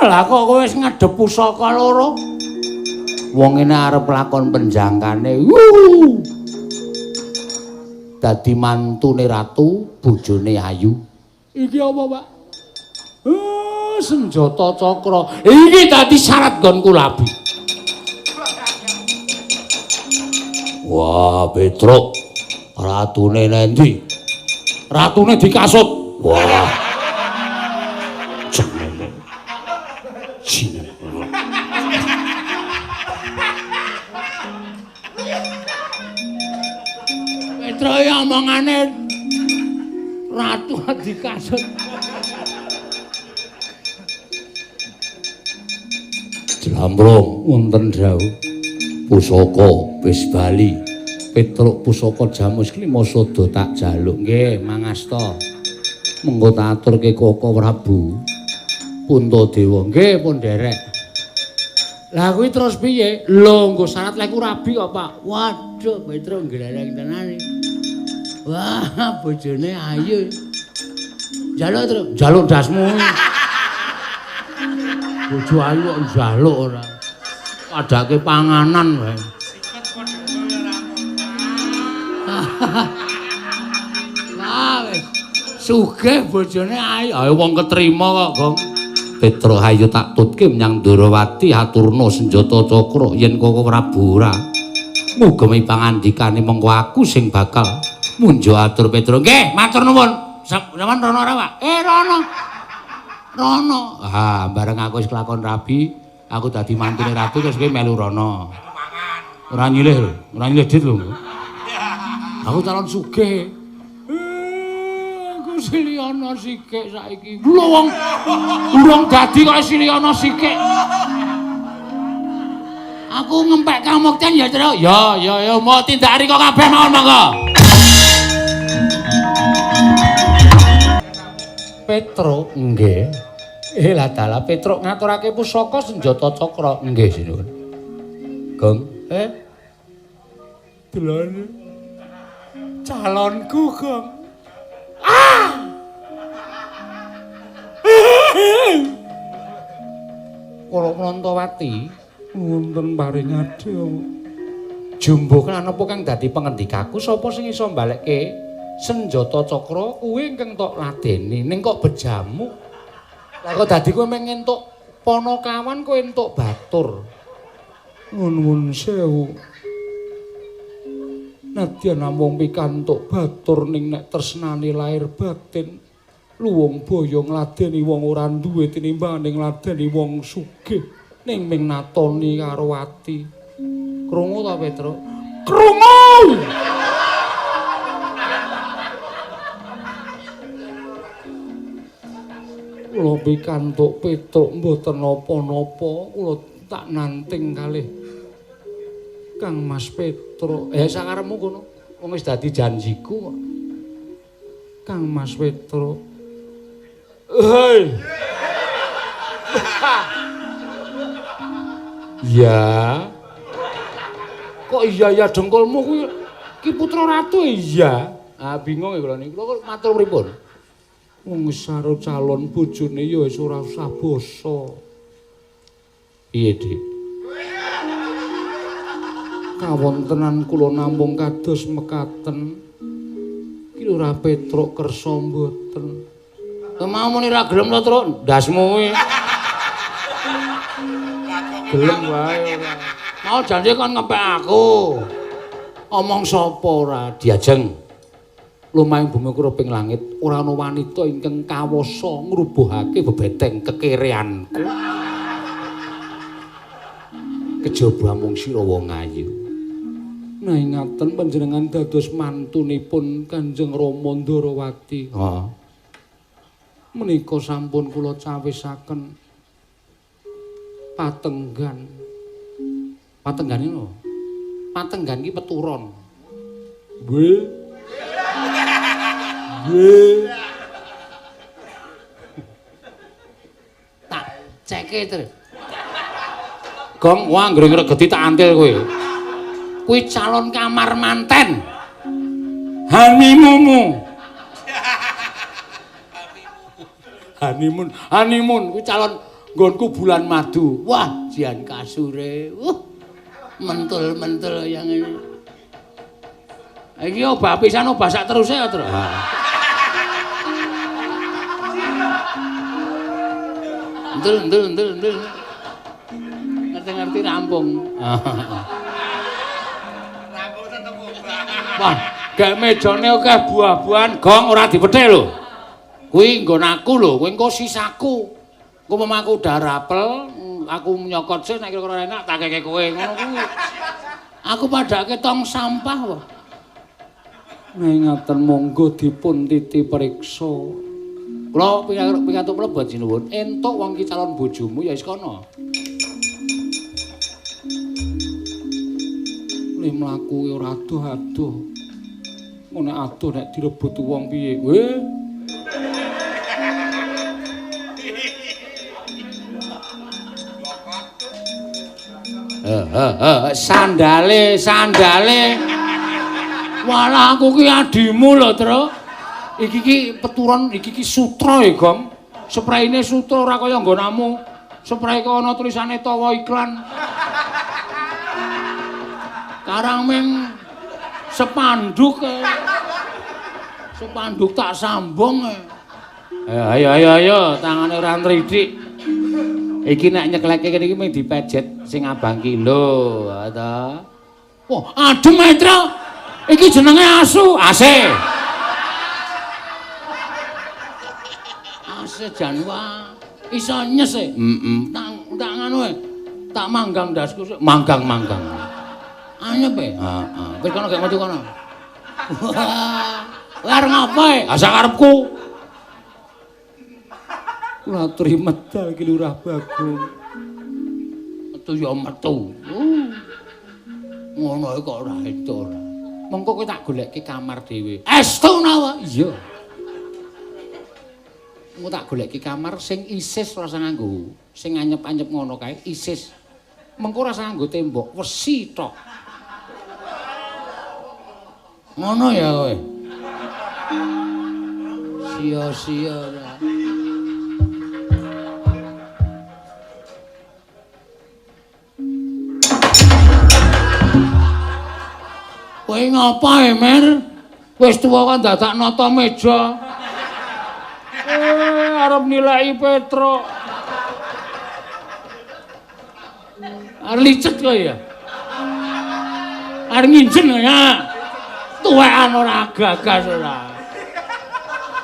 Lah kok kowe wis ngedhep pusaka loro. Wong ngene arep lakon penjangkane. Dadi mantune ratu, bojone ayu. Iki apa, Pak? Senjata cakra. Iki dadi syarat nggonku labi. Wah, Petruk. Ratune nendi? Ratune dikasut. Wah. Petruk ya omongane ratu dikasut. Jlambrong wonten dawuh pusaka wis bali. Petruk pusaka Jamus Lima Sada tak jaluk. Nggih, mangasta. Mengko tak aturke Kaka Prabu Puntadewa. Nggih, pun nderek. Lah kuwi terus piye? Lho, nggo syarat leku rabi kok, Pak. Waduh, Petruk nglereng tenan iki. Wah, bojone ayu. Jaluk terus, jaluk dasmu. Bojo ayu kok njaluk ora. Padake panganan wae. Lah wis sugih bojone ayu. Ayo wong ketrima kok, Gong. Petruk ayo tak tutke menyang Ndarawati aturna senjata cakra yen Kaka Prabu ora. Muga pangandikane mengko aku sing bakal munjo atur Petruk. Nggih, matur nuwun. Sampeyan rono ora, Pak? Rono. Rono. Ah, bareng aku wis kelakon rabi, aku dadi mantune ratu terus kowe melu rono. Ora nyilih lho, ora nyilih dit lho. Aku calon sugih. Aku Siliana Sikik saiki. Lho wong urung dadi kok Siliana Sikik. Aku ngempek kamukten ya, Tru. Ya, mau tindakari kok kabeh mawon monggo. Petruk, nggih. Lah dalah Petruk ngaturake pusaka senjata cakra. Nggih, sinuwun. Gong, delane. Calonku, Gong. Kala Nantawati wonten paring adhe. Jumbo kan apa kang dadi pengendikaku sapa sing iso mbalekke senjata cakra kuwi ingkang tok ladeni ning kok bejamu. Lah kok dadi kowe mung entuk Panakawan kowe entuk batur. Nuwun sewu. Nadyan namung pikantuk batur ning nek tresnane lahir batin luwung boyo ngladeni wong ora duwe tinimbang ning ngladeni wong sugih. Ning ming natoni karo ati. Krungu ta Petruk? Krungu! Kula pikantuk Petruk mboten napa-napa, kula tak nanting kalih Kang Mas Petruk. Sakarepmu kono. Wong wis dadi janjiku kok. Kang Mas Petruk. Hei. Ya. Kok iya dengkulmu kuwi Ki Putra Ratu iya. Bingung ya kula niku. Kula matur pripun? Wong wis karo calon bojone ya wis ora usah basa. Piye, Dik? Kawontenan kula namung kados mekaten. Ki ora Petruk kersa mboten. Mau muni ra gelem to, Truk? Ndasmu kuwi. Gelem wae ora. Mau janji kon ngempek aku. Omong sapa ora diajeng. Lumayung bumi kuruping langit ora ana wanita ingkang kawasa ngrubuhake bebeteng kekereanku. Kejaba mung sira wong ayu. Nah ingaten panjenengan dados mantunipun Kanjeng Rama Ndarawati. Menika sampun kula cawisaken patenggan. Patenggan iki lho. Patenggan iki peturon. Nggih. Nggih. Tak ceke terus. Gong wah anggere ngregeti tak antil kowe. Kuwi calon kamar manten. Hanimumu. Hanimun kuwi calon nggonku bulan madu. Wah, jian kasure. Mentul-mentul yang ini. Iki obah pisan obah sak teruse ya, Tru. Ndul. Ngerti rampung. Rampung tetep obah. Wah, gek mejane akeh buah-buahan gong ora dipethik lho. Kuwi nggon aku lho, kowe engko sisaku. Engko memaku udah rapel, aku nyokot sih nek kira-kira enak tak keke kowe ngono kuwi. Aku padake tong sampah wae. Ngaten monggo dipun titi priksa. Kula pikantuk mlebet sinuwun, entuk wong ki calon bojomu ya wis kono. Nek mlaku ora adoh-adoh. Nek adoh nek direbut wong piye? Sandale. Walah aku ki adimu lho, Tru. Iki ki peturon, iki ki sutra ya, Gong. Spraine sutra ora kaya nggonamu. Spray kok ana tulisane tawa iklan. Karang ming sepanduk. Sepanduk tak sambung. Ayo, tangane ora nridik. Iki nek nyeklekke kene iki mung dipejet sing abang ki lho, ta. Wah, adem Tru. Iki jenenge asu, ase. Ase janwa iso nyes e. Tak ngono e. Tak manggang ndasku sik. Manggang. Anyep e. Heeh. Wis kono gek metu kono. Kowe arep ngapa? Asa karepku. Kula aturi medal iki Lurah Bagong. Metu ya metu. Ngono kok ora itu ora. Mengko kowe tak goleki kamar dhewe. Estu nawa? Iya. Engko tak goleki kamar sing isis rasa nganggo, sing anyep-anyep ngono kae isis. Mengko rasa nganggo tembok, wesi tok. Ngono ya kowe. Sia-sia ora. Kowe ngapa Emer? Wis tuwa kan dadak nata meja. Arep nilai Petro. Arep licet kowe ya. Arep nginjen ya. Tuwekan ora gagas ora.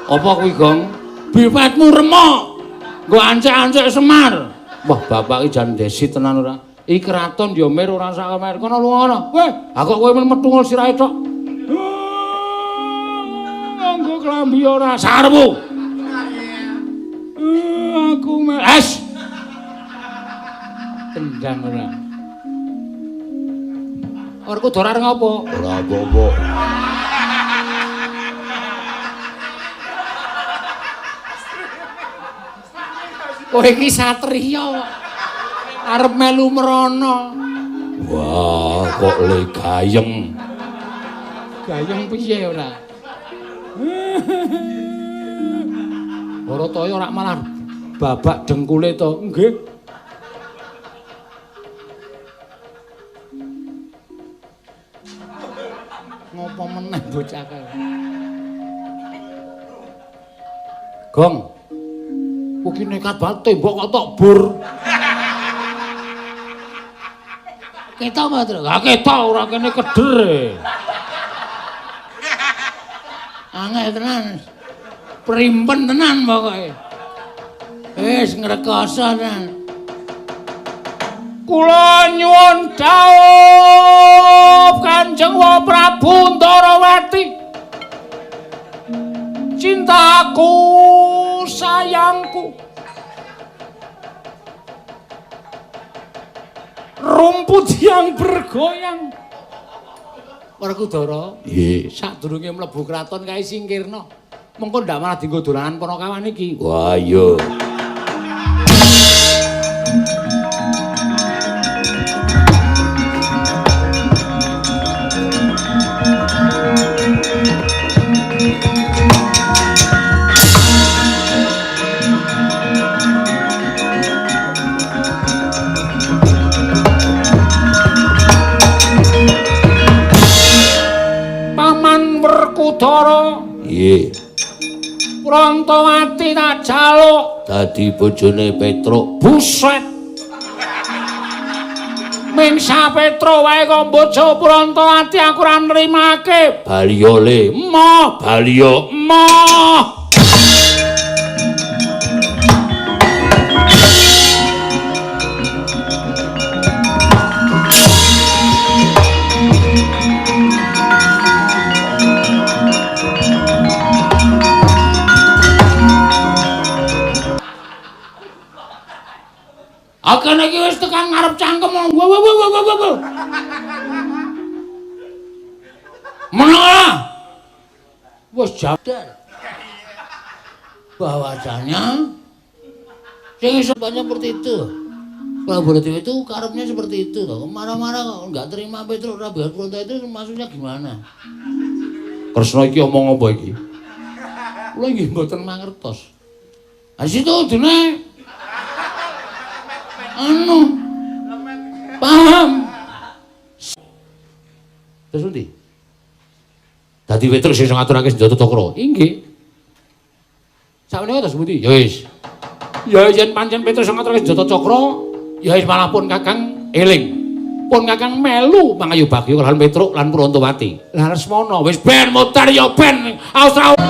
Apa kuwi, Gong? Bipetmu remuk. Nggo ancek-ancek Semar. Wah, bapak iki jan desi tenan ora. Iki kraton ya Mir ora sak Mer. Kono lunga. Weh, kok kowe metu ngul sirahe tok. Nganggo klambi ora sarepmu. Aku es. Tendang ora. Orku dorar ngopo? Ora apa-apa. Kowe iki satriya. Arep melu merana. Wah, kok le gayeng. Gayeng piye ora? Barataya ora malah babak dengkule to, nggih. Ngopo meneh bocah kae? Gong. Kuwi nekat banget tembok kok tok bur. Ketok apa, Tru? Lah ketok ora kene keder. Angel tenan. Primpen tenan pokoke. Wis ngrekoso tenan. Kula nyuwun dawuh Kanjeng Prabu Ndarawati. Cintaku, sayangku. Rumput yang bergoyang. Werkudara, nggih, sadurunge mlebu kraton kae singkirna. Mengko ndak malah dienggo dolanan para kawan iki. Wah, iya. Werkudara, nggih. Prantawati tak jaluk dadi bojone Petruk. Buset. Mingsa Petruk wae kok bojo Prantawati aku ora nrimake. Baliya le, emoh, baliya, emoh. Akene iki wis tekan ngarep cangkem. Menara. Wis jadar. Bahwasanya sing iso banyak seperti itu. Kolaboratif itu karepnya seperti itu toh. Marah-marah enggak terima Petruk Rabiat Pronto itu maksudnya gimana? Kresna iki omong apa iki? Kula nggih mboten mangertos. Ha situ dene paham. Terus ndi? Dadi Petruk sing ngaturake senjata Cakra. Inggih. Sakmene terus pundi? Ya wis. Ya yen pancen Petruk sing ngaturake senjata Cakra, ya wis malah pun Kakang eling. Pun Kakang melu mangayu bagya kaliyan Petruk lan Prantawati. Lah Lesmana wis ben mutar ya ben Australia.